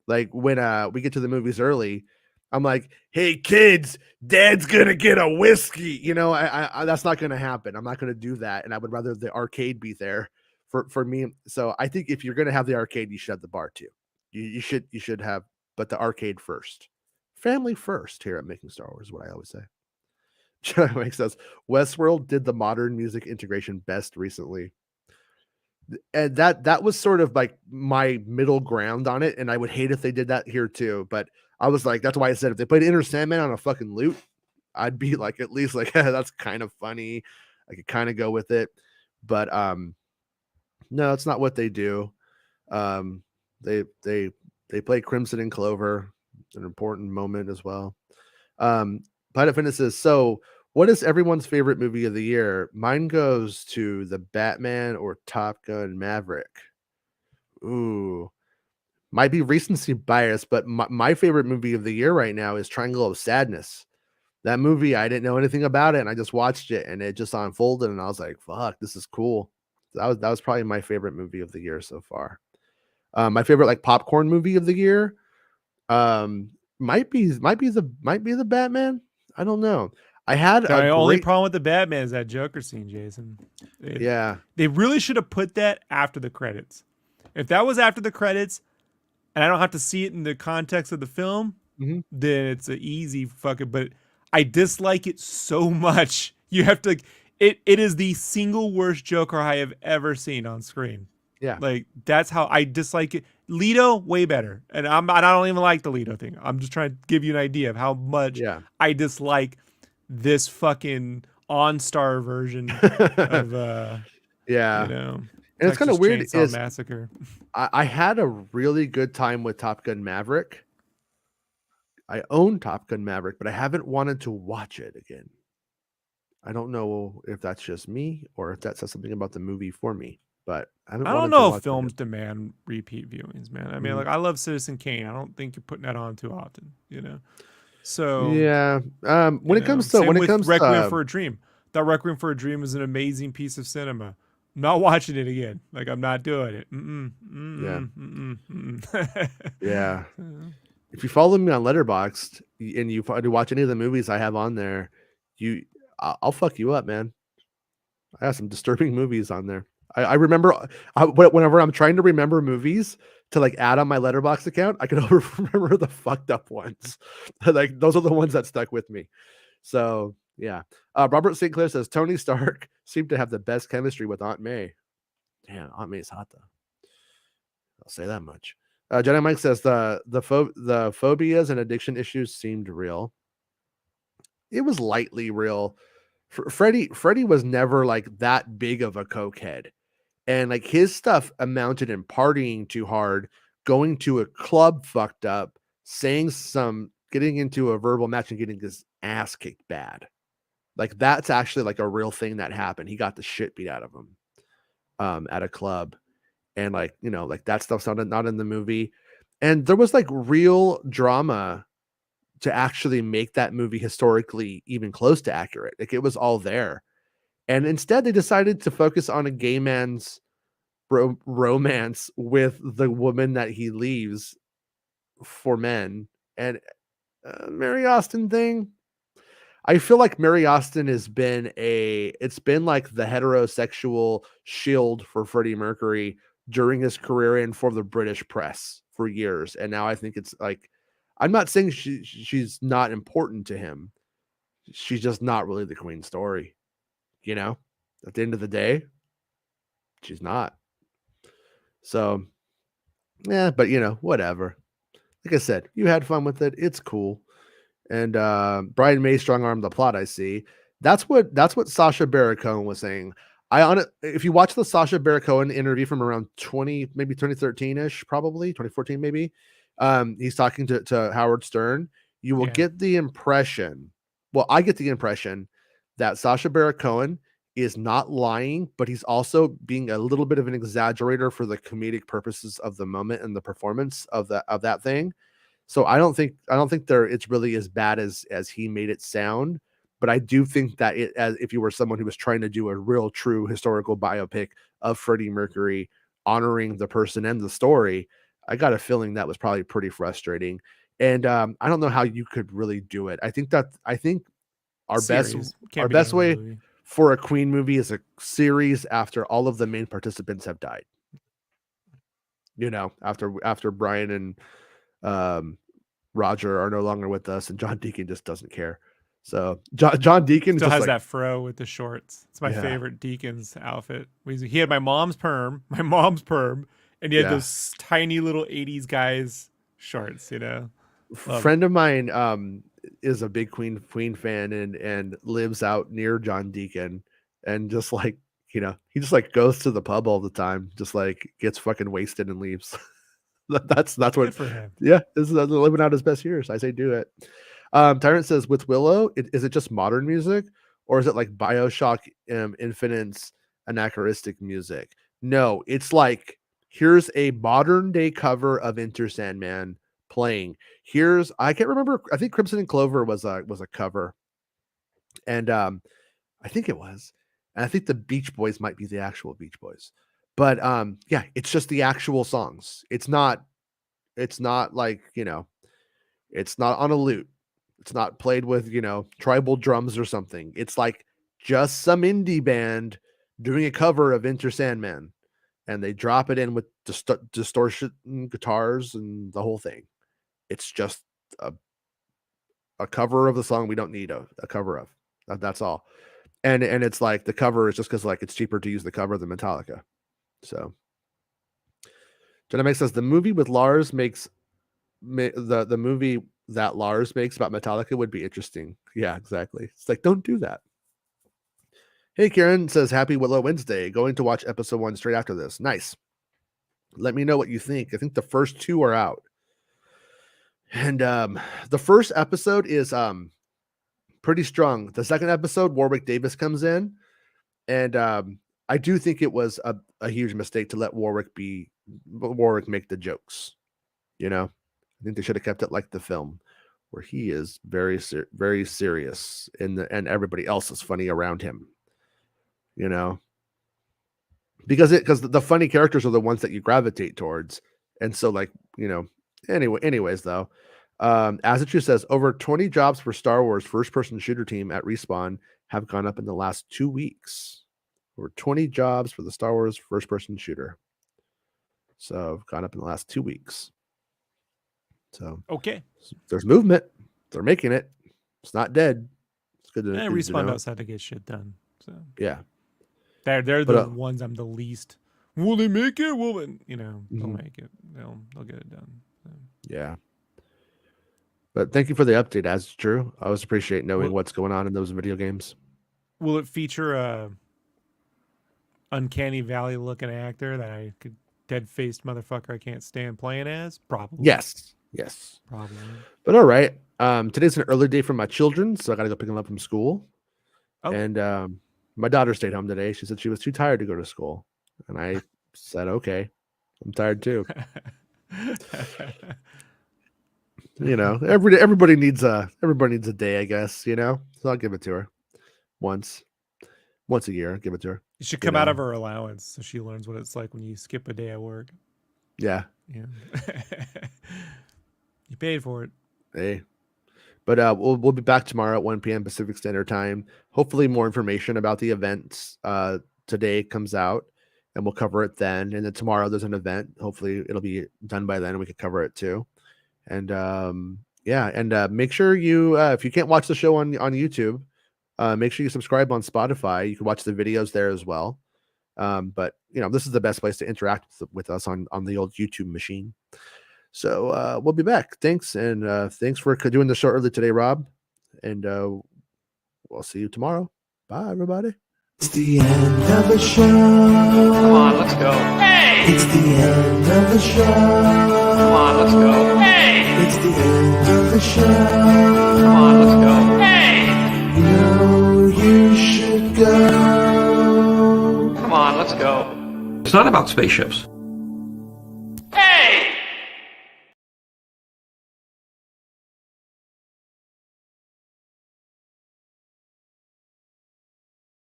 when we get to the movies early, I'm like, hey kids, dad's gonna get a whiskey. You know, I that's not gonna happen. I'm not gonna do that. And I would rather the arcade be there for me. So I think if you're gonna have the arcade, you should have the bar too. You should have, but the arcade first. Family first here at Making Star Wars, what I always say. Makes sense. Westworld did the modern music integration best recently. And that was sort of like my middle ground on it. And I would hate if they did that here too. But I was like, that's why I said if they played Inner Sandman on a fucking loop, I'd be like, at least like, that's kind of funny. I could kind of go with it. But no, it's not what they do. They play Crimson and Clover, an important moment as well. Planet Fitness says, so what is everyone's favorite movie of the year? Mine goes to the Batman or Top Gun Maverick. Ooh, might be recency bias, but my favorite movie of the year right now is Triangle of Sadness. That movie, I didn't know anything about it, and I just watched it, and it just unfolded, and I was like, "Fuck, this is cool." That was probably my favorite movie of the year so far. My favorite like popcorn movie of the year, might be the Batman. I don't know. I had the only problem with the Batman is that Joker scene, Jason. They really should have put that after the credits. If that was after the credits, and I don't have to see it in the context of the film, then it's an easy fucking. But I dislike it so much. You have to. It is the single worst Joker I have ever seen on screen. Yeah, like that's how I dislike it. Leto, way better, and I don't even like the Leto thing. I'm just trying to give you an idea of how much I dislike this fucking OnStar version of you know. And it's kind of weird. Is Massacre. I had a really good time with Top Gun Maverick. I own Top Gun Maverick, but I haven't wanted to watch it again. I don't know if that's just me or if that says something about the movie for me. But I don't know if films demand repeat viewings, man. I mean, like I love Citizen Kane. I don't think you're putting that on too often, you know. So yeah, when it comes to Requiem for a Dream, that Requiem for a Dream is an amazing piece of cinema. I'm not watching it again. Like I'm not doing it. Yeah. If you follow me on Letterboxd and you watch any of the movies I have on there, I'll fuck you up, man. I have some disturbing movies on there. I remember whenever I'm trying to remember movies to like add on my Letterboxd account, I can only remember the fucked up ones. Like those are the ones that stuck with me. So yeah. Robert St. Clair says Tony Stark seemed to have the best chemistry with Aunt May. Damn, Aunt May's hot though. I'll say that much. Jedi Mike says the phobias and addiction issues seemed real. it was lightly real. Freddie was never like that big of a cokehead, and like his stuff amounted in partying too hard, going to a club fucked up, getting into a verbal match and getting his ass kicked bad. Like that's actually like a real thing that happened. He got the shit beat out of him at a club, and like like that stuff's not in the movie. And there was like real drama to actually make that movie historically even close to accurate. Like it was all there. And instead they decided to focus on a gay man's romance with the woman that he leaves for men. And Mary Austin thing, I feel like Mary Austin it's been like the heterosexual shield for Freddie Mercury during his career and for the British press for years. And now I think it's like, I'm not saying she's not important to him. She's just not really the Queen story, At the end of the day, she's not. So, yeah, but whatever. Like I said, you had fun with it. It's cool. And Brian May strong armed the plot. I see. That's what Sacha Baron Cohen was saying. If you watch the Sacha Baron Cohen interview from around 2013 ish, probably 2014, maybe, he's talking to Howard Stern. You will get the impression. Well, I get the impression that Sacha Baron Cohen is not lying, but he's also being a little bit of an exaggerator for the comedic purposes of the moment and the performance of that thing. So I don't think it's really as bad as he made it sound, but I do think that as if you were someone who was trying to do a real true historical biopic of Freddie Mercury, honoring the person and the story, I got a feeling that was probably pretty frustrating. And I don't know how you could really do it. I think our best way for a Queen movie is a series after all of the main participants have died. After Brian and Roger are no longer with us, and John Deacon just doesn't care. So John Deacon still just has that fro with the shorts. It's my favorite Deacon's outfit. He had my mom's perm, and he had those tiny little 80s guys shorts. Friend of mine is a big Queen fan and lives out near John Deacon, and just like he just like goes to the pub all the time, just like gets fucking wasted and leaves. That's what. Good for him. Yeah, this is living out his best years. I say do it. Tyrant says, with Willow, is it just modern music, or is it like Bioshock Infinite's anachronistic music? No, it's like, here's a modern day cover of Enter Sandman playing. I can't remember. I think Crimson and Clover was a cover, and I think it was, and I think the Beach Boys might be the actual Beach Boys. But yeah, it's just the actual songs. It's not like, it's not on a lute. It's not played with, tribal drums or something. It's like just some indie band doing a cover of Enter Sandman, and they drop it in with distortion guitars and the whole thing. It's just a cover of the song we don't need a cover of. That's all. And it's like the cover is just because like it's cheaper to use the cover than Metallica. So Jenna says the movie with Lars makes the movie that Lars makes about Metallica would be interesting. Yeah, exactly. It's like, don't do that. Hey, Karen says, happy Willow Wednesday. Going to watch episode 1 straight after this. Nice. Let me know what you think. I think the first 2 are out. And the first episode is pretty strong. The second episode, Warwick Davis comes in. And I do think it was a huge mistake to let Warwick make the jokes. I think they should have kept it like the film, where he is very, very serious, and everybody else is funny around him. Because the funny characters are the ones that you gravitate towards, and so like Anyways, though, Azachu says over 20 jobs for Star Wars first-person shooter team at Respawn have gone up in the last 2 weeks. Over 20 jobs for the Star Wars first-person shooter. So gone up in the last 2 weeks. So okay, there's movement. They're making it. It's not dead. It's good to Respawn knows how to get shit done. So yeah, they're the ones I'm the least. Will they make it? They'll make it. They'll get it done. So. Yeah. But thank you for the update, as Drew. I always appreciate knowing Well- what's going on in those video games. Will it feature a uncanny valley looking actor that I could dead faced motherfucker I can't stand playing as? Probably. Yes. Probably. But all right. Today's an early day for my children, so I got to go pick them up from school. Oh. And my daughter stayed home today. She said she was too tired to go to school, and I said, "Okay, I'm tired too." You know, everybody needs a day, I guess. You know, so I'll give it to her once a year. I'll give it to her. You should come out of her allowance so she learns what it's like when you skip a day at work. Yeah. Yeah. You paid for it. Hey. But we'll be back tomorrow at 1 p.m. Pacific Standard Time. Hopefully more information about the events today comes out, and we'll cover it then. And then tomorrow there's an event. Hopefully it'll be done by then and we can cover it too. And make sure you, if you can't watch the show on YouTube, make sure you subscribe on Spotify. You can watch the videos there as well. But this is the best place to interact with us on the old YouTube machine. So we'll be back. Thanks. And thanks for doing the show early today, Rob. And we'll see you tomorrow. Bye, everybody. It's the end of the show. Come on, let's go. Hey! It's the end of the show. Come on, let's go. Hey! It's the end of the show. Come on, let's go. Hey! You know you should go. Come on, let's go. It's not about spaceships.